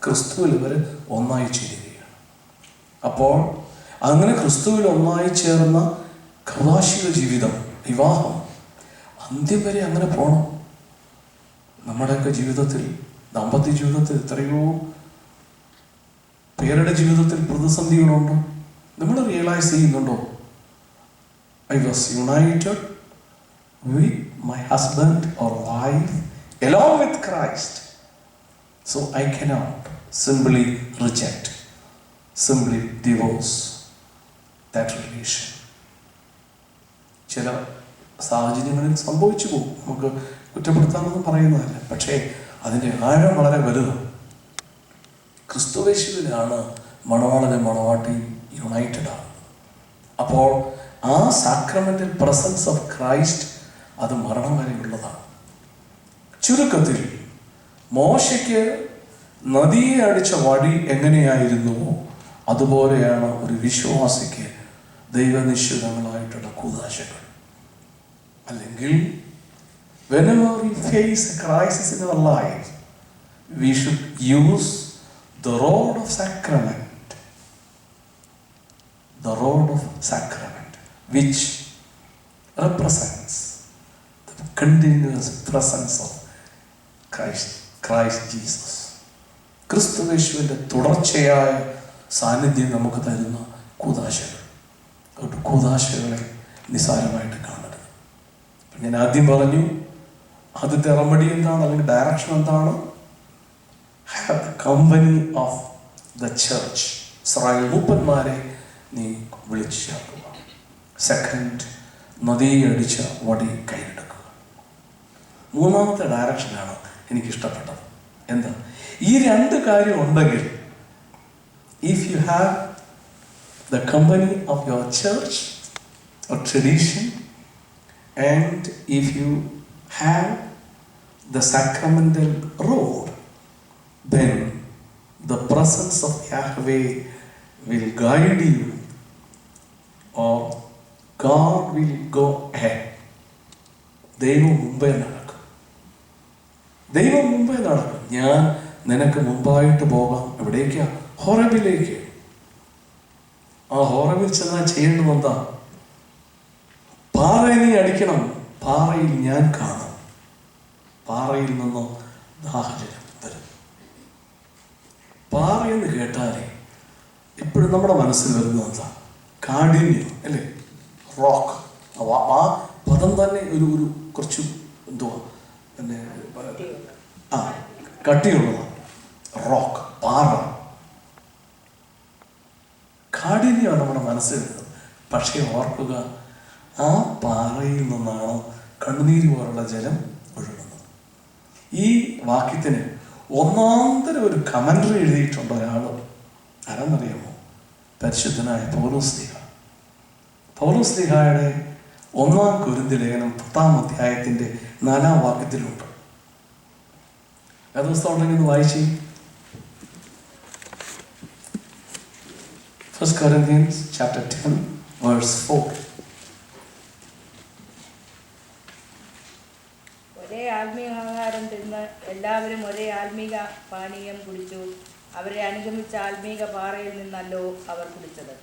ക്രിസ്തുവിൽ ഇവർ ഒന്നായി ചേരുകയാണ്. അപ്പോൾ അങ്ങനെ ക്രിസ്തുവിൽ ഒന്നായി ചേർന്ന കൗദാശിക ജീവിതം, വിവാഹം, അന്ത്യം വരെ അങ്ങനെ പോകണം. നമ്മുടെയൊക്കെ ജീവിതത്തിൽ, ദാമ്പത്യ ജീവിതത്തിൽ എത്രയോ പേരുടെ ജീവിതത്തിൽ പ്രതിസന്ധികളുണ്ട്. നമ്മൾ റിയലൈസ് ചെയ്യുന്നുണ്ടോ? I was united with my husband or wife along with Christ. So I cannot simply reject, simply divorce. That relation. ചില സാഹചര്യങ്ങളിൽ സംഭവിച്ചു പോകും, നമുക്ക് കുറ്റപ്പെടുത്താനൊന്നും പറയുന്നതല്ല. പക്ഷേ അതിൻ്റെ ആഴം വളരെ വലുതാണ്. ക്രിസ്തുവേശുവിലാണ് മണവാളനും മണവാട്ടിയും യുണൈറ്റഡ് ആണ്. അപ്പോൾ ആ സാക്രമെന്റൽ പ്രസൻസ് ഓഫ് ക്രൈസ്റ്റ് അത് മരണം വരെയുള്ളതാണ്. ചുരുക്കത്തിൽ മോശയ്ക്ക് നദിയെ അടിച്ച വടി എങ്ങനെയായിരുന്നുവോ അതുപോലെയാണ് ഒരു വിശ്വാസിക്ക് ദൈവനിശ്ചിതങ്ങളായിട്ടുള്ള കൂദാശകൾ. അല്ലെങ്കിൽ whenever we face a crisis in our life, we should use the rod of sacrament. The rod of sacrament, which represents the continuous presence of Christ Jesus. ക്രിസ്തുവേശുവിൻ്റെ തുടർച്ചയായ സാന്നിധ്യം നമുക്ക് തരുന്ന കൂദാശകൾ. കൂദാശകളെ നിസ്സാരമായിട്ട് കാണരുത്. ഞാൻ ആദ്യം പറഞ്ഞു, ആദ്യത്തെ റെമഡി എന്താണ്, അല്ലെങ്കിൽ ഡയറക്ഷൻ എന്താണ്? Have the company of the church. Israel മൂപ്പന്മാരെ നീ വിളിച്ചു ചേർക്കുക. സെക്കൻഡ്, നദിയെ അടിച്ച വടി കയ്യിലെടുക്കുക. മൂന്നാമത്തെ ഡയറക്ഷനാണ് എനിക്കിഷ്ടപ്പെട്ടത്. എന്താ? ഈ രണ്ട് കാര്യം ഉണ്ടെങ്കിൽ, if you have the company of your church or tradition, and if you have the sacramental rod, then the presence of Yahweh will guide you, or God will go ahead. ദൈവം മുമ്പേ നടക്കും. ദൈവം മുമ്പേ നടക്കും. ഞാൻ നിനക്ക് മുമ്പായിട്ട് പോകാം. എവിടേക്കാ? ഹോറബിലേക്ക്. ആ ഹോറബിൽ ചെന്നാൽ ചെയ്യേണ്ടത് എന്താ? പാറയെ നീ അടിക്കണം. പാറയിൽ ഞാൻ കാണും. പാറയിൽ നിന്നും ദാഹജലം വരും. പാറയെന്ന് കേട്ടാലേ ഇപ്പോഴും നമ്മുടെ മനസ്സിൽ വരുന്നത് എന്താ? കാഠിന്യം, അല്ലേ? റോക്ക്. ആ പദം തന്നെ ഒരു കുറച്ച് എന്തുവാ, പിന്നെ കട്ടിയുള്ളതാണ്. റോക്ക്, പാറ, കാഠിന്യമാണ് നമ്മുടെ മനസ്സിൽ വരുന്നത്. പക്ഷേ ഓർക്കുക, ആ പാറയിൽ നിന്നാണ് കണ്ണുനീര് പോലുള്ള ജലം ഒഴുകുന്നത്. ഈ വാക്യത്തിന് ഒന്നാന്തരം ഒരു കമന്ററി എഴുതിയിട്ടുണ്ട് ഒരാൾ. ആരാന്നറിയാമോ? പരിശുദ്ധനായ പൗലോസ്ലീഹ. പൗലോസ്ലീഹയുടെ 1 കൊരിന്ത്യർ ലേഖനം 10 അധ്യായത്തിന്റെ 4 വാക്യത്തിലുണ്ട്. ഏത് പുസ്തകം ഉണ്ടെങ്കിൽ ഒന്ന് വായിച്ചു. 1 Corinthians chapter 10 verse 4. ഒരേ ആത്മീയ ആഹാരം തിന്ന് എല്ലാവരും ഒരേ ആത്മീക പാനീയം കുടിച്ചു. അവരെ അനുഗമിച്ച ആത്മീക പാറയിൽ നിന്നല്ലോ അവർ കുടിച്ചത്.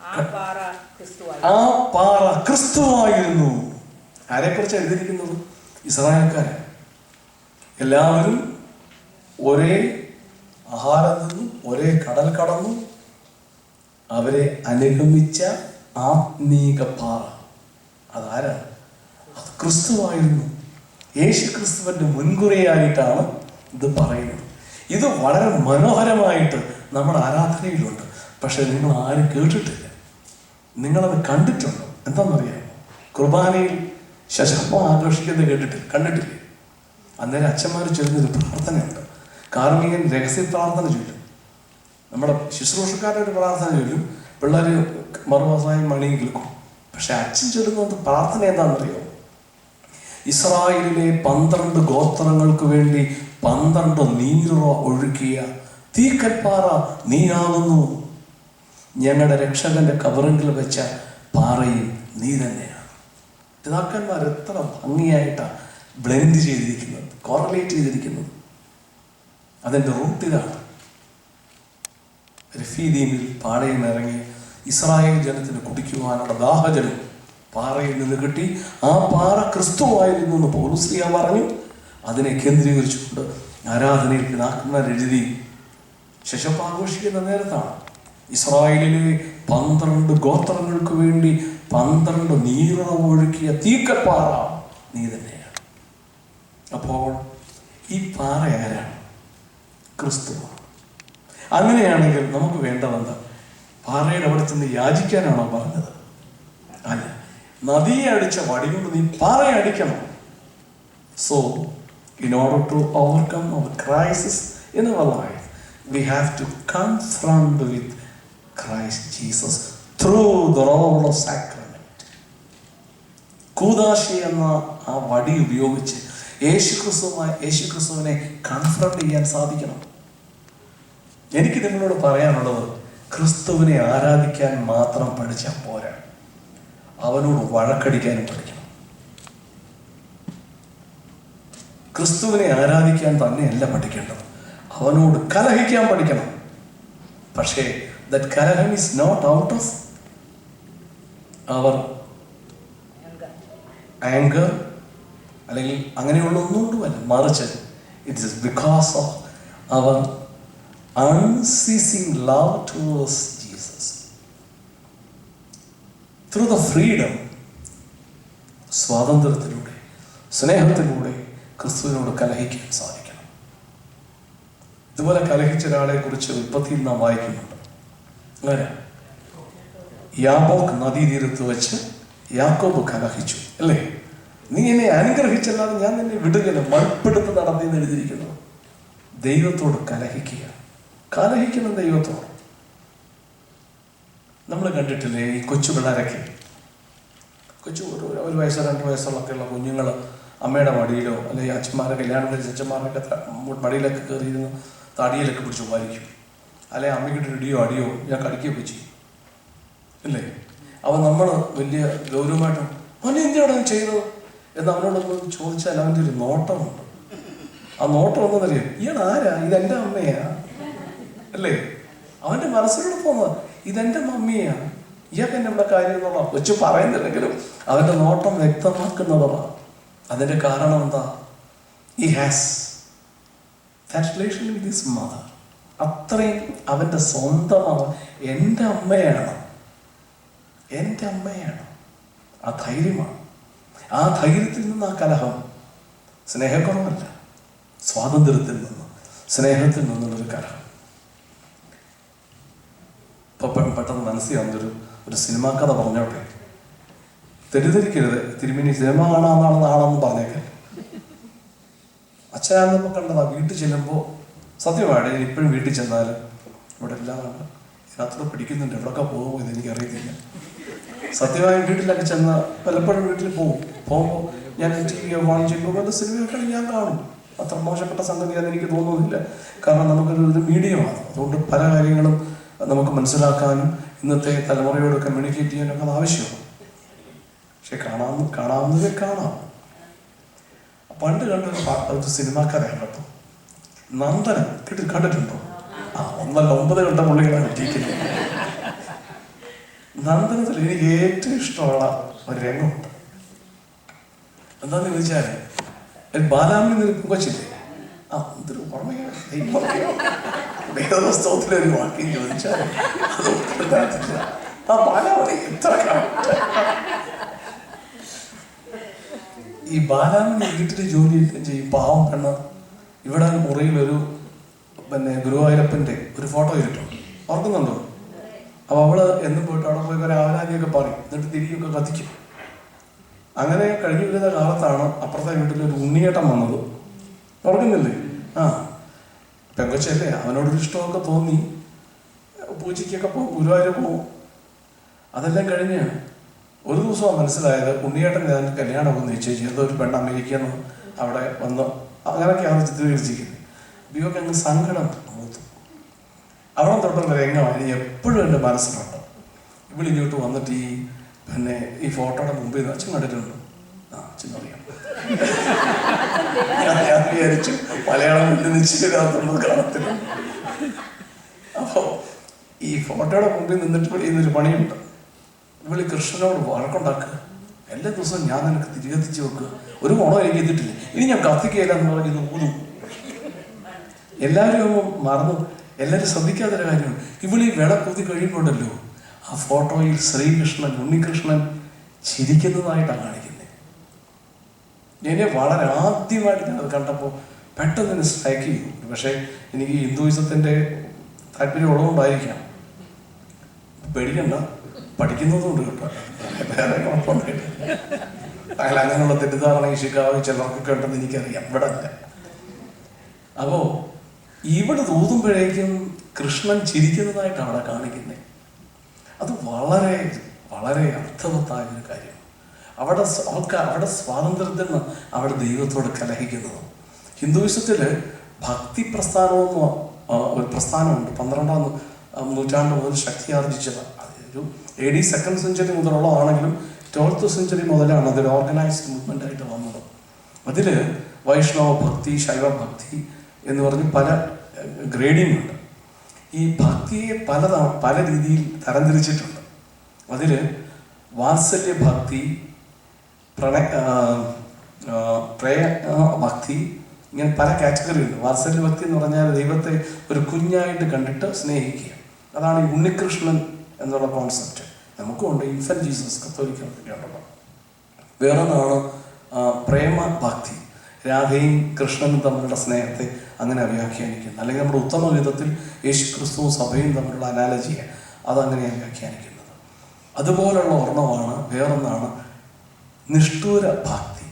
ആ പാറ ക്രിസ്തുവായിരുന്നു. ആരെക്കുറിച്ച് എഴുതിയിരിക്കുന്നത്? ഇസ്രായേൽക്കാരെ. എല്ലാവരും ഒരേ ആഹാരം നിന്നും ഒരേ കടൽ കടന്നു അവരെ അനുഗമിച്ച ആത്മീക പാറ. അതാരാണ്? അത് ക്രിസ്തുവായിരുന്നു. യേശു ക്രിസ്തുവിന്റെ മുൻകുറിയായിട്ടാണ് ഇത് പറയുന്നത്. ഇത് വളരെ മനോഹരമായിട്ട് നമ്മുടെ ആരാധനയിലുണ്ട്. പക്ഷെ നിങ്ങൾ ആരും കേട്ടിട്ടില്ല. നിങ്ങളത് കണ്ടിട്ടുണ്ടോ? എന്താണെന്നറിയാമോ? കുർബാനയിൽ ശശപ്പം ആഘോഷിക്കുന്നത് കണ്ടിട്ടില്ലേ? അന്നേരം അച്ഛന്മാർ ചൊല്ലുന്നൊരു പ്രാർത്ഥനയുണ്ട്. കാർമികൻ രഹസ്യ പ്രാർത്ഥന ചൊല്ലും. നമ്മുടെ ശുശ്രൂഷക്കാരുടെ ഒരു പ്രാർത്ഥന ചൊല്ലും. പിള്ളേർ മറുവാസായി മണിയും കേൾക്കും. പക്ഷെ അച്ഛൻ ചൊല്ലുന്നത് പ്രാർത്ഥന എന്താണെന്നറിയോ? ഇസ്രായേലിലെ 12 ഗോത്രങ്ങൾക്ക് വേണ്ടി 12 നീരുറ ഒഴുക്കിയ തീക്കൽപ്പാറ നീയാകുന്നു. ഞങ്ങളുടെ രക്ഷകന്റെ കബറിങ്കിൽ വെച്ച പാറയും നീ തന്നെയാണ്. പിതാക്കന്മാർ എത്ര ഭംഗിയായിട്ടാണ് ബ്ലെൻഡ് ചെയ്തിരിക്കുന്നത്, കോറലേറ്റ് ചെയ്തിരിക്കുന്നത്. അതിൻ്റെ റൂട്ട് ഇതാണ്. രഫീദീമിൽ പാടയിൽ ഇറങ്ങി ഇസ്രായേൽ ജനത്തിന് കുടിക്കുവാനുള്ള ദാഹജലം പാറയിൽ നിന്ന് കിട്ടി. ആ പാറ ക്രിസ്തുവായിരുന്നു എന്ന് പൗലോസ്ലീഹ പറഞ്ഞു. അതിനെ കേന്ദ്രീകരിച്ചുകൊണ്ട് ആരാധനയിൽ പിതാക്കന്മാർ എഴുതി. ശശപ്പ് ആഘോഷിക്കുന്ന നേരത്താണ് ഇസ്രായേലിലെ 12 ഗോത്രങ്ങൾക്ക് വേണ്ടി 12 നീരുറ ഒഴുക്കിയ തീക്കൽപ്പാറ നീ തന്നെയാണ്. അപ്പോൾ ഈ പാറ ആരാണ്? ക്രിസ്തുവാണ്. അങ്ങനെയാണെങ്കിൽ നമുക്ക് വേണ്ടതെന്താ? പാറയുടെ അവിടെ ചെന്ന് യാചിക്കാനാണോ പറഞ്ഞത്? അല്ല, നദിയെ അടിച്ച വടി കൊണ്ട് നീ പാറയെ അടിക്കണം. So in order to overcome our crisis in our life, we have to confront with Christ Jesus through the role of sacrament. കൂദാശി എന്ന ആ വടി ഉപയോഗിച്ച് യേശുക്രിസ്തുവിനെ കൺഫ്രണ്ട് ചെയ്യാൻ സാധിക്കണം. എനിക്ക് നിങ്ങളോട് പറയാനുള്ളത്, ക്രിസ്തുവിനെ ആരാധിക്കാൻ മാത്രം പഠിച്ചാൽ പോരാ, അവനോട് വഴക്കടിക്കാനും പഠിക്കണം. ക്രിസ്തുവിനെ ആരാധിക്കാൻ തന്നെയല്ല പഠിക്കേണ്ടത്, അവനോട് കലഹിക്കാൻ പഠിക്കണം. പക്ഷേ that കലഹം is not out of our anger അല്ലെങ്കിൽ അങ്ങനെയുള്ള ഒന്നുകൊണ്ടുമല്ല, മറിച്ച് ഇറ്റ് ഇസ് ബിക്കോസ് ഓഫ് അവർ unceasing love towards Jesus. Through the freedom, സ്വാതന്ത്ര്യത്തിലൂടെ, സ്നേഹത്തിലൂടെ ക്രിസ്തുവിനോട് കലഹിക്കാൻ സാധിക്കണം. ഇതുപോലെ കലഹിച്ച ഒരാളെ കുറിച്ച് ഉൽപ്പത്തിയിൽ നാം വായിക്കുന്നുണ്ട്. അങ്ങനെ യാബോക്ക് നദീതീരത്ത് വെച്ച് യാക്കോബ് കലഹിച്ചു, അല്ലേ? നീ എന്നെ അനുഗ്രഹിച്ചല്ലാതെ ഞാൻ നിന്നെ വിടുകയില്ല, മൺപിടുത്ത് നടത്തിയെന്ന് എഴുതിയിരിക്കുന്നു. ദൈവത്തോട് കലഹിക്കുക, കലഹിക്കണം ദൈവത്തോട്. നമ്മൾ കണ്ടിട്ടില്ലേ ഈ കൊച്ചു പിള്ളേരൊക്കെ, ഒരു വയസ്സോ 2 വയസ്സുള്ളൊക്കെയുള്ള കുഞ്ഞുങ്ങൾ അമ്മയുടെ മടിയിലോ അല്ലെങ്കിൽ അച്ഛന്മാരെ കല്യാണം കഴിച്ച അച്ഛന്മാരൊക്കെ മടിയിലൊക്കെ കയറിയിരുന്ന് തടിയിലൊക്കെ പിടിച്ച് വലിക്കും, അല്ലെങ്കിൽ അമ്മയ്ക്കിട്ട് ഇടിയോ അടിയോ ഞാൻ കടിക്കുകയൊക്കെ ചെയ്യും, ഇല്ലേ? അപ്പം നമ്മൾ വലിയ ഗൗരവമായിട്ടും അവൻ എന്തിനാണ് ചെയ്തത് എന്ന് അവനോടൊന്ന് ചോദിച്ചാൽ അവൻ്റെ ഒരു നോട്ടമുണ്ട്. ആ നോട്ടം ഒന്നറിയാം, ഇയാൾ ആരാ, ഇതെൻ്റെ അമ്മയാ, അല്ലേ? അവൻ്റെ മനസ്സിലൂടെ പോകുന്നത് ഇതെൻ്റെ മമ്മിയാ, ഇയാൾക്ക് എന്നെ ഇവിടെ കാര്യം എന്നുള്ള കൊച്ചു പറയുന്നില്ലെങ്കിലും അവൻ്റെ നോട്ടം വ്യക്തമാക്കുന്നതാണ്. അതിൻ്റെ കാരണം എന്താ? he has that relation with his mother. അത്രയും അവൻ്റെ സ്വന്തം എൻ്റെ അമ്മയാണ്, എൻ്റെ അമ്മയാണ്. ആ ധൈര്യമാണ്. ആ ധൈര്യത്തിൽ നിന്ന് ആ കലഹം സ്നേഹക്കുറവല്ല, സ്വാതന്ത്ര്യത്തിൽ നിന്ന്, സ്നേഹത്തിൽ നിന്നുള്ളൊരു കലഹം. ഇപ്പൊ പെട്ടെന്ന് മനസ്സിൽ വന്നൊരു സിനിമാ കഥ പറഞ്ഞോട്ടെ. തെറ്റിദ്ധരിക്കരുത്, തിരുമേനി സിനിമ കാണാമെന്നാണെന്ന് പറഞ്ഞേക്കാൻ. അച്ഛനാണെന്നപ്പോൾ കണ്ടതാ. വീട്ടിൽ ചെല്ലുമ്പോൾ സത്യമാണ്, ഞാൻ ഇപ്പോഴും വീട്ടിൽ ചെന്നാലും ഇവിടെ എല്ലാം കണ്ട് ഇതിനകത്തോടെ പിടിക്കുന്നുണ്ട്. എവിടെയൊക്കെ പോകുമോ ഇതെനിക്കറിയത്തില്ല. സത്യമായും വീട്ടിലൊക്കെ ചെന്ന് പലപ്പോഴും വീട്ടിൽ പോകുമ്പോൾ ഞാൻ ടി വി ഓൺ ചെയ്യുമ്പോൾ വല്ല സിനിമയൊക്കെ ഞാൻ കാണും. അത്ര മോശപ്പെട്ട സംഗതിയാണെന്ന് എനിക്ക് തോന്നുന്നില്ല. കാരണം നമുക്കൊരു മീഡിയമാണ്, അതുകൊണ്ട് പല കാര്യങ്ങളും നമുക്ക് മനസ്സിലാക്കാനും ഇന്നത്തെ തലമുറയോട് കമ്മ്യൂണിക്കേറ്റ് ചെയ്യാനൊക്കെ അത് ആവശ്യമാണ്. പക്ഷെ കാണാവുന്നതേ കാണാം. പണ്ട് കണ്ടൊരു സിനിമാ കഥയാണ് കേട്ടോ, നന്ദനം. കണ്ടിട്ടുണ്ടോ? 9 കണ്ട പുള്ളികളാണ് ഇരിക്കുന്നത്. നന്ദനത്തിൽ എനിക്ക് ഏറ്റവും ഇഷ്ടമുള്ള ഒരു രംഗമുണ്ട്. എന്താന്ന് ചോദിച്ചാൽ, ബാലാമിന് കൊച്ചില്ലേ, എന്തൊരു ഓർമ്മയാണ്, വേദപുസ്തകത്തിലെ ഒരു വാക്യം ചോദിച്ചാൽ അത് ബാലാമണി എത്ര ഈ ബാലാമിന് വീട്ടിൽ ജോലി ചെയ്യും. പാവം പെണ്ണ്. ഇവിടെ മുറിയിലൊരു ഗുരുവായൂരപ്പൻ്റെ ഒരു ഫോട്ടോ ഇട്ടിട്ടുണ്ട്, ഓർക്കുന്നുണ്ടോ? അപ്പോൾ അവള് എന്നും പോയിട്ട് അവിടെ പോയി ഒരു ആവലാതിയൊക്കെ പറയും, എന്നിട്ട് തിരികെയൊക്കെ കത്തിക്കും. അങ്ങനെ കഴിഞ്ഞു വരുന്ന കാലത്താണ് അപ്പുറത്തെ വീട്ടിലൊരു ഉണ്ണിയേട്ടൻ വന്നത്, ഓർക്കുന്നില്ലേ? പെങ്കൊച്ചല്ലേ, അവനോടൊരു ഇഷ്ടമൊക്കെ തോന്നി, പൂജയ്ക്കൊക്കെ പോകും, ഗുരുവായൂർ പോകും. അതെല്ലാം കഴിഞ്ഞ് ഒരു ദിവസമാണ് മനസ്സിലായത്, ഉണ്ണിയേട്ടൻ ഞാൻ കല്യാണമൊക്കെ നിശ്ചയിച്ചു, ഏതൊരു പെണ്ണ് അമേരിക്കന്ന് അവിടെ വന്ന് അങ്ങനെയൊക്കെയാണ് ചിത്രീകരിച്ചിരിക്കുന്നത്. ബിയോക്ക് അങ്ങ് സങ്കടം മൂത്തു. അവിടെ തൊട്ടുള്ള രംഗമാണ് എപ്പോഴും എൻ്റെ മനസ്സിലുണ്ട്. ഇവിളിങ്ങോട്ട് വന്നിട്ട് ഈ ഫോട്ടോയുടെ മുമ്പിൽ നിന്ന് അച്ഛൻ കണ്ടിട്ടുണ്ട്. അച്ഛനറിയാം. ഞാൻ വിചാരിച്ചു മലയാളം വലിയ നിശ്ചയമില്ലാത്തൊന്നും കാണത്തില്ല. അപ്പോൾ ഈ ഫോട്ടോയുടെ മുമ്പിൽ നിന്നിട്ട് ചെയ്യുന്നൊരു പണിയുണ്ട്. ഇവിളി കൃഷ്ണനോട് വഴക്കുണ്ടാക്കുക. എല്ലാ ദിവസവും ഞാൻ നിനക്ക് തിരികെത്തിച്ച് വെക്കുക, ഒരു ഗുണം എനിക്ക് ചെയ്തിട്ടില്ല, ഇനി ഞാൻ കത്തിക്കുകയില്ല എന്ന് പറഞ്ഞ് ഊതും. എല്ലാവരും മറന്നു. എല്ലാവരും ശ്രദ്ധിക്കാത്തൊരു കാര്യമാണ്, ഇവിളി വിളക്കുതി കഴിയുമ്പോണ്ടല്ലോ ആ ഫോട്ടോയിൽ ശ്രീകൃഷ്ണൻ, ഉണ്ണികൃഷ്ണൻ ചിരിക്കുന്നതായിട്ടാണ് കാണിക്കുന്നത്. എന്നെ വളരെ ആദ്യമായിട്ട് ഞാനത് കണ്ടപ്പോൾ പെട്ടെന്ന് സ്ട്രൈക്ക് ചെയ്തു. പക്ഷേ എനിക്ക് ഹിന്ദുയിസത്തിൻ്റെ താല്പര്യം ഉള്ളതുകൊണ്ടായിരിക്കാം. പേടിക്കണ്ട, പഠിക്കുന്നതുകൊണ്ട് കേട്ടോ, വേറെ കുഴപ്പമൊന്നുമില്ല. അങ്ങനെയുള്ള തെറ്റിദ്ധാരണ ഈ ശിക്കാവ് ചിലർക്കൊക്കെ ഉണ്ടെന്ന് എനിക്കറിയാം, ഇവിടെ അല്ല. അപ്പോ ഇവിടെ തൂതുമ്പോഴേക്കും കൃഷ്ണൻ ചിരിക്കുന്നതായിട്ടാണ് അവിടെ കാണിക്കുന്നത്. അത് വളരെ വളരെ അർത്ഥവത്തായ ഒരു കാര്യമാണ്. അവിടെ സ്വാതന്ത്ര്യത്തിൽ നിന്ന് അവിടെ ദൈവത്തോട് കലഹിക്കുന്നത്. ഹിന്ദുവിസത്തില് ഭക്തി പ്രസ്ഥാനമെന്ന് ഒരു പ്രസ്ഥാനമുണ്ട്. 12ാം നൂറ്റാണ്ട് മുതൽ ശക്തി ആർജിച്ചത്. അതൊരു AD 2nd century മുതലുള്ളതാണെങ്കിലും 12th century മുതലാണ് അതൊരു ഓർഗനൈസ്ഡ് മൂവ്മെന്റ് ആയിട്ട് വന്നത്. അതില് വൈഷ്ണവ ഭക്തി, ശൈവ ഭക്തി എന്ന് പറഞ്ഞ് പല ഗ്രേഡിംഗ് ഉണ്ട്. ഈ ഭക്തിയെ പല രീതിയിൽ തരംതിരിച്ചിട്ടുണ്ട്. അതില് വാത്സല്യ ഭക്തി, ഭക്തി, ഇങ്ങനെ പല കാറ്റഗറി ഉണ്ട്. വാത്സല്യ ഭക്തി എന്ന് പറഞ്ഞാൽ ദൈവത്തെ ഒരു കുഞ്ഞായിട്ട് കണ്ടിട്ട് സ്നേഹിക്കുക. അതാണ് ഈ ഉണ്ണികൃഷ്ണൻ എന്നുള്ള കോൺസെപ്റ്റ്. നമുക്കുണ്ട് ഇൻഫന്റ് ജീസസ്, കത്തോലിക്കൊക്കെ ഉണ്ടല്ലോ. വേറൊന്നാണ് പ്രേമ ഭക്തി, രാധയും കൃഷ്ണനും തമ്മിലുള്ള സ്നേഹത്തെ അങ്ങനെ വ്യാഖ്യാനിക്കുന്നത്. അല്ലെങ്കിൽ നമ്മുടെ ഉത്തമ വിധത്തിൽ യേശു ക്രിസ്തുവും സഭയും തമ്മിലുള്ള അനാലജിയെ അതങ്ങനെയാണ് വ്യാഖ്യാനിക്കുന്നത്. അതുപോലുള്ള ഒരെണ്ണമാണ്. വേറൊന്നാണ് നിഷ്ഠൂര ഭക്തി.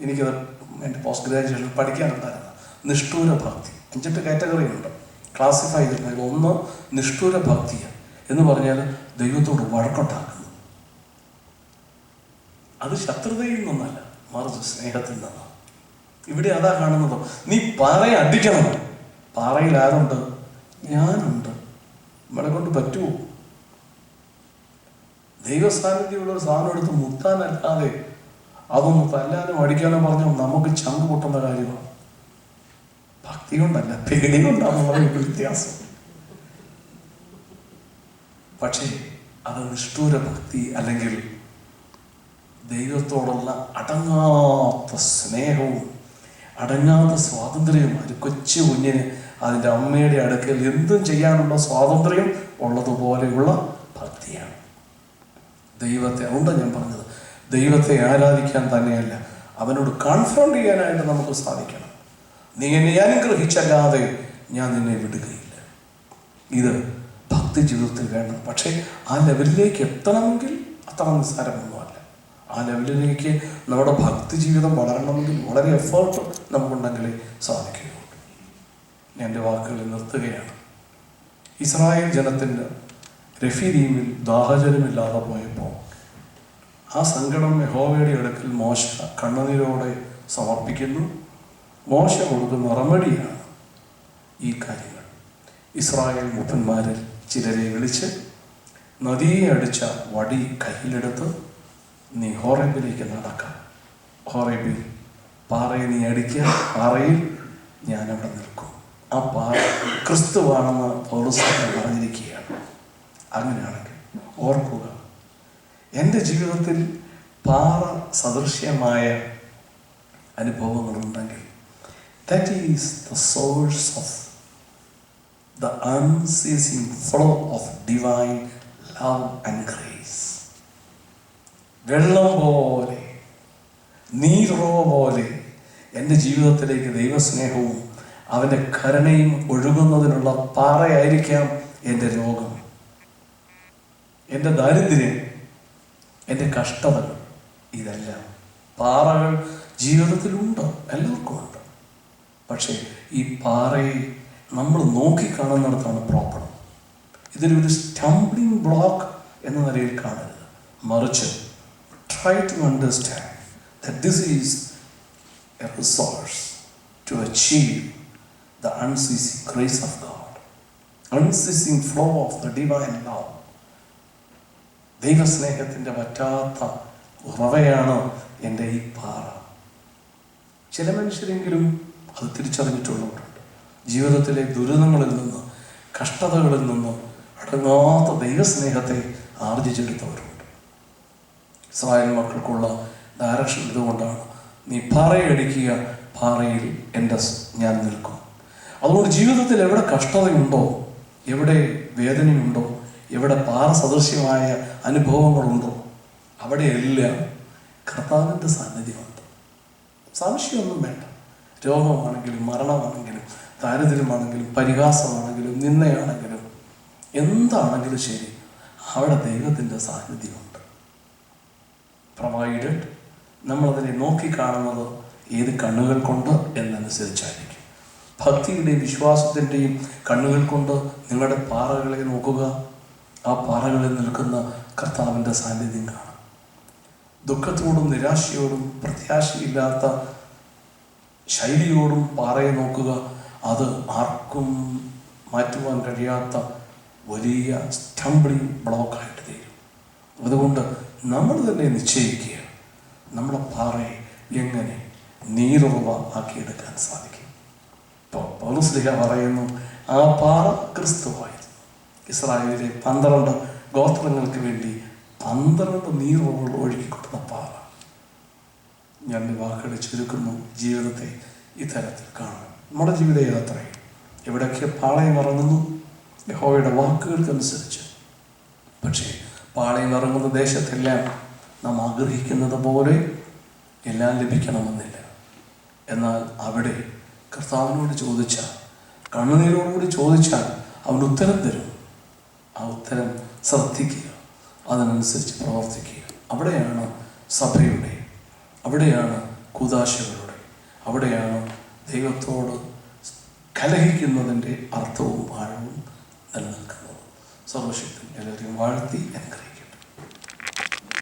എനിക്കത് എൻ്റെ പോസ്റ്റ് ഗ്രാജുവേഷനിൽ പഠിക്കാനുണ്ടായിരുന്നു. നിഷ്ഠൂര ഭക്തി 5 കാറ്റഗറി ഉണ്ട്, ക്ലാസിഫൈ ചെയ്തിട്ടുണ്ട്. ഒന്ന് നിഷ്ഠൂര ഭക്തിയാണ് എന്ന് പറഞ്ഞാൽ ദൈവത്തോട് വഴക്കുണ്ടാക്കുന്നു. അത് ശത്രുതയിൽ നിന്നല്ല, മറിച്ച് സ്നേഹത്തിൽ നിന്നാണ്. ഇവിടെ അതാ കാണുന്നത്. നീ പാറയെ അടിക്കണം. പാറയിൽ ആരുണ്ട്? ഞാനുണ്ട്. നമ്മളെ കൊണ്ട് പറ്റുമോ? ദൈവസാന്നിധ്യമുള്ള ഒരു സാധനം എടുത്ത് മുത്താനല്ലാതെ അതൊന്നും തല്ലാനും അടിക്കാനോ പറഞ്ഞാൽ നമുക്ക് ചങ്ക് പൊട്ടുന്ന കാര്യമാണ്. ഭക്തി കൊണ്ടല്ല, പേടി കൊണ്ടാണെന്നുള്ള വ്യത്യാസം. പക്ഷേ അത് നിഷ്ഠൂര ഭക്തി അല്ലെങ്കിൽ ദൈവത്തോടുള്ള അടങ്ങാത്ത സ്നേഹവും അടങ്ങാത്ത സ്വാതന്ത്ര്യവും. ഒരു കൊച്ചു കുഞ്ഞിന് അതിൻ്റെ അമ്മയുടെ അടുക്കൽ എന്തും ചെയ്യാനുള്ള സ്വാതന്ത്ര്യം ഉള്ളതുപോലെയുള്ള ഭക്തിയാണ് ദൈവത്തെ. അതുകൊണ്ടാണ് ഞാൻ പറഞ്ഞത്, ദൈവത്തെ ആരാധിക്കാൻ തന്നെയല്ല, അവനോട് കൺഫ്രണ്ട് ചെയ്യാനായിട്ട് നമുക്ക് സാധിക്കണം. നീ എന്നെ അനുഗ്രഹിച്ചല്ലാതെ ഞാൻ നിന്നെ വിടുകയില്ല. ഇത് ഭക്തി ജീവിതത്തിൽ വേണം. പക്ഷേ ആ ലെവലിലേക്ക് എത്തണമെങ്കിൽ അത്ര നിസ്സാരമൊന്നുമല്ല. ആ ലെവലിലേക്ക് നമ്മുടെ ഭക്തി ജീവിതം വളരണമെങ്കിൽ വളരെ എഫേർട്ട് നമുക്കുണ്ടെങ്കിലേ സാധിക്കുകയുള്ളൂ. ഞാൻ എൻ്റെ വാക്കുകളിൽ നിർത്തുകയാണ്. ഇസ്രായേൽ ജനത്തിൻ്റെ റെഫീദീമിൽ ദാഹജലമില്ലാതെ പോയപ്പോൾ ആ സങ്കടം യഹോവയുടെ അടുക്കൽ മോശ കണ്ണുനീരോടെ സമർപ്പിക്കുന്നു. മോശ കൊടുക്കുന്ന റെമഡിയാണ് ഈ കാര്യങ്ങൾ. ഇസ്രായേൽ മൂപ്പന്മാരിൽ ചിലരെ വിളിച്ച് നദിയെ അടിച്ച വടി കയ്യിലെടുത്ത് നീ ഹോറേബിലേക്ക് നടക്കാം. ഹോറേബിൽ പാറയെ നീ അടിക്കുക, പാറയിൽ ഞാനവിടെ നിൽക്കും. ആ പാറ ക്രിസ്തുവാണെന്ന് പൗലോസ് പറഞ്ഞിരിക്കുകയാണ്. അങ്ങനെയാണെങ്കിൽ ഓർക്കുക, എൻ്റെ ജീവിതത്തിൽ പാറ സദൃശ്യമായ അനുഭവങ്ങളുണ്ടെങ്കിൽ that is the source of the unceasing flow of divine love and grace. വെള്ളം പോലെ, നീരോ പോലെ എൻ്റെ ജീവിതത്തിലേക്ക് ദൈവസ്നേഹവും അവൻ്റെ കരുണയും ഒഴുകുന്നതിനുള്ള പാറയായിരിക്കാം എൻ്റെ രോഗം, എൻ്റെ ദാരിദ്ര്യം, എൻ്റെ കഷ്ടതകൾ. ഇതെല്ലാം പാറകൾ ജീവിതത്തിലുണ്ട്, എല്ലാവർക്കും ഉണ്ട്. പക്ഷേ ഈ പാറയെ നമ്മൾ നോക്കിക്കാണുന്നിടത്താണ് പ്രോബ്ലം. ഇതൊരു സ്റ്റംബ്ലിംഗ് ബ്ലോക്ക് എന്ന നിലയിൽ കാണരുത്, മറിച്ച് try to understand that this is a resource to achieve the unceasing grace of God, unceasing flow of the divine love. ദൈവസ്നേഹത്തിൻ്റെ പറ്റാത്ത ഉറവയാണ് എൻ്റെ ഈ പാറ. ചില മനുഷ്യരെങ്കിലും അത് തിരിച്ചറിഞ്ഞിട്ടുള്ളവരുണ്ട്. ജീവിതത്തിലെ ദുരിതങ്ങളിൽ നിന്ന്, കഷ്ടതകളിൽ നിന്ന് അടങ്ങാത്ത ദൈവസ്നേഹത്തെ ആർജിച്ചെടുത്തവരുണ്ട്. ഇസ്രായേൽ മക്കൾക്കുള്ള ഡയറക്ഷൻ ഇതുകൊണ്ടാണ്, നീ പാറയടിക്കുക, പാറയിൽ ഞാൻ നിൽക്കും. അതുകൊണ്ട് ജീവിതത്തിൽ എവിടെ കഷ്ടതയുണ്ടോ, എവിടെ വേദനയുണ്ടോ, എവിടെ പാറ സദൃശ്യമായ അനുഭവങ്ങളുണ്ടോ, അവിടെയെല്ലാം കർത്താവിൻ്റെ സാന്നിധ്യമുണ്ട്. സംശയമൊന്നും വേണ്ട. രോഗമാണെങ്കിലും മരണമാണെങ്കിലും ദാരിദ്ര്യമാണെങ്കിലും പരിഹാസമാണെങ്കിലും നിന്ദയാണെങ്കിലും എന്താണെങ്കിലും ശരി, അവിടെ ദൈവത്തിൻ്റെ സാന്നിധ്യമുണ്ട്. പ്രൊവൈഡഡ് നമ്മളതിനെ നോക്കിക്കാണുന്നത് ഏത് കണ്ണുകൾ കൊണ്ട് എന്നനുസരിച്ചായിരിക്കും. ഭക്തിയുടെയും വിശ്വാസത്തിൻ്റെയും കണ്ണുകൾ കൊണ്ട് നിങ്ങളുടെ പാറകളെ നോക്കുക. ആ പാറകളിൽ നിൽക്കുന്ന കർത്താവിൻ്റെ സാന്നിധ്യം കാണാം. ദുഃഖത്തോടും നിരാശയോടും പ്രത്യാശയില്ലാത്ത ശൈലിയോടും പാറയെ നോക്കുക. അത് ആർക്കും മാറ്റുവാൻ കഴിയാത്ത വലിയ സ്റ്റംബ്ലിംഗ് ബ്ലോക്കായിട്ട് തീരും. അതുകൊണ്ട് നമ്മൾ തന്നെ നിശ്ചയിക്കുക, നമ്മുടെ പാറയെ എങ്ങനെ നീരുറവ ആക്കിയെടുക്കാൻ സാധിക്കും. ഇപ്പോൾ പൗലോസ് പറയുന്നു, ആ പാറ ക്രിസ്തുവായിരുന്നു. ഇസ്രായേലിലെ 12 ഗോത്രങ്ങൾക്ക് വേണ്ടി 12 നീരുറവുകൾ ഒഴുകിക്കൊടുത്ത പാറ. ഞാൻ വാക്കുകൾ ചുരുക്കുന്നു. ജീവിതത്തെ ഇത്തരത്തിൽ കാണും. നമ്മുടെ ജീവിതയാത്രയിൽ എവിടെയൊക്കെ പാളയം ഇറങ്ങുന്നു യഹോവയുടെ വാക്കുകൾക്കനുസരിച്ച്. പക്ഷേ പാളയം ഇറങ്ങുന്ന ദേശത്തെല്ലാം നാം ആഗ്രഹിക്കുന്നത് പോലെ എല്ലാം ലഭിക്കണമെന്നില്ല. എന്നാൽ അവിടെ കർത്താവിനോട് ചോദിച്ചാൽ, കണ്ണുനീരോടുകൂടി ചോദിച്ചാൽ അവൻ ഉത്തരം തരും. ആ ഉത്തരം ശ്രദ്ധിക്കുക, അതിനനുസരിച്ച് പ്രവർത്തിക്കുക. അവിടെയാണ് സഭയുടെ, അവിടെയാണ് കൂദാശകളുടെ, അവിടെയാണ് ദൈവത്തോട് കലഹിക്കുന്നതിൻ്റെ അർത്ഥവും ആഴവും നിലനിൽക്കുന്നത്. സർവശക്തൻ എല്ലാവരെയും വാഴ്ത്തി അനുഗ്രഹിക്കും.